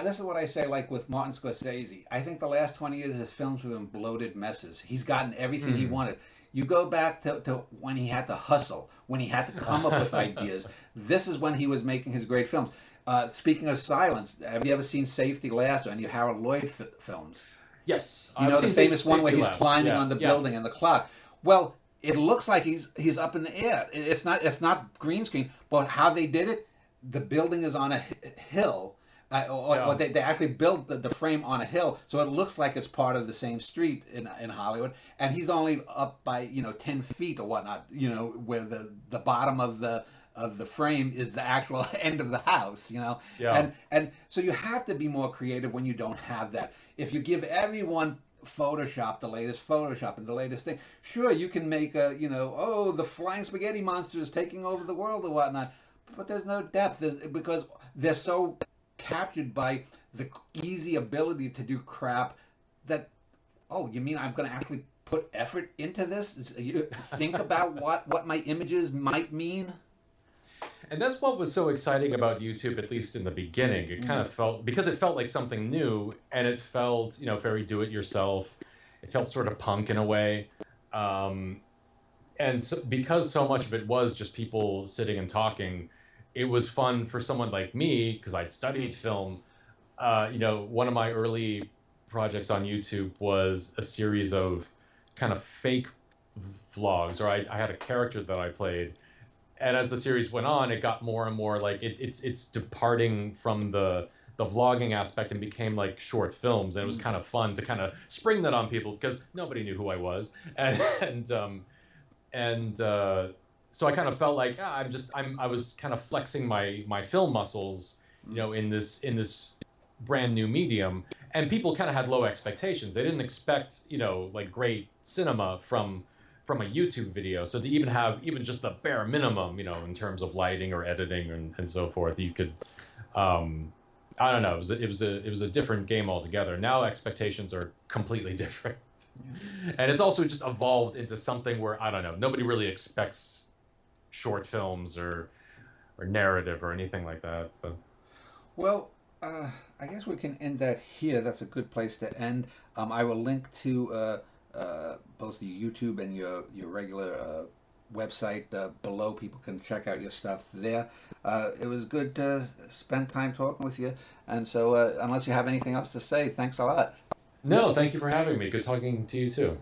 This is what I say. Like with Martin Scorsese, I think the last 20 years his films have been bloated messes. He's gotten everything he wanted. You go back to when he had to hustle, when he had to come up with ideas. This is when he was making his great films. Speaking of silence, have you ever seen Safety Last or any of Harold Lloyd films? Yes, the famous one where he's climbing on the building and the clock. Well, it looks like he's up in the air. It's not green screen, but how they did it, the building is on a hill, Or Yeah. they actually built the frame on a hill, so it looks like it's part of the same street in Hollywood. And he's only up by 10 feet or whatnot, where the bottom of the frame is the actual end of the house. Yeah. And so you have to be more creative when you don't have that. If you give everyone Photoshop, the latest Photoshop and the latest thing, sure, you can make oh, the flying spaghetti monster is taking over the world or whatnot, but there's no depth. Because they're so captured by the easy ability to do crap that, oh, you mean I'm going to actually put effort into this? You think about what my images might mean? And that's what was so exciting about YouTube, at least in the beginning. It kind Mm. of felt, because it felt like something new, and it felt, very do-it-yourself. It felt sort of punk in a way. Um, and so, because so much of it was just people sitting and talking, it was fun for someone like me, because I'd studied film. One of my early projects on YouTube was a series of kind of fake vlogs, or I had a character that I played, and as the series went on, it got more and more like it's departing from the vlogging aspect and became like short films, and it was Mm. kind of fun to kind of spring that on people because nobody knew who I was, and so I kind of felt like I was kind of flexing my film muscles, in this brand new medium, and people kind of had low expectations. They didn't expect like great cinema from a YouTube video. So to even have even just the bare minimum, in terms of lighting or editing and so forth, you could, I don't know, it was a different game altogether. Now expectations are completely different, and it's also just evolved into something where I don't know, nobody really expects short films or narrative or anything like that. But Well, I guess we can end that here. That's a good place to end. I will link to both your YouTube and your regular website below. People can check out your stuff there. It was good to spend time talking with you. And so, unless you have anything else to say, thanks a lot. no, thank you for having me. Good talking to you too.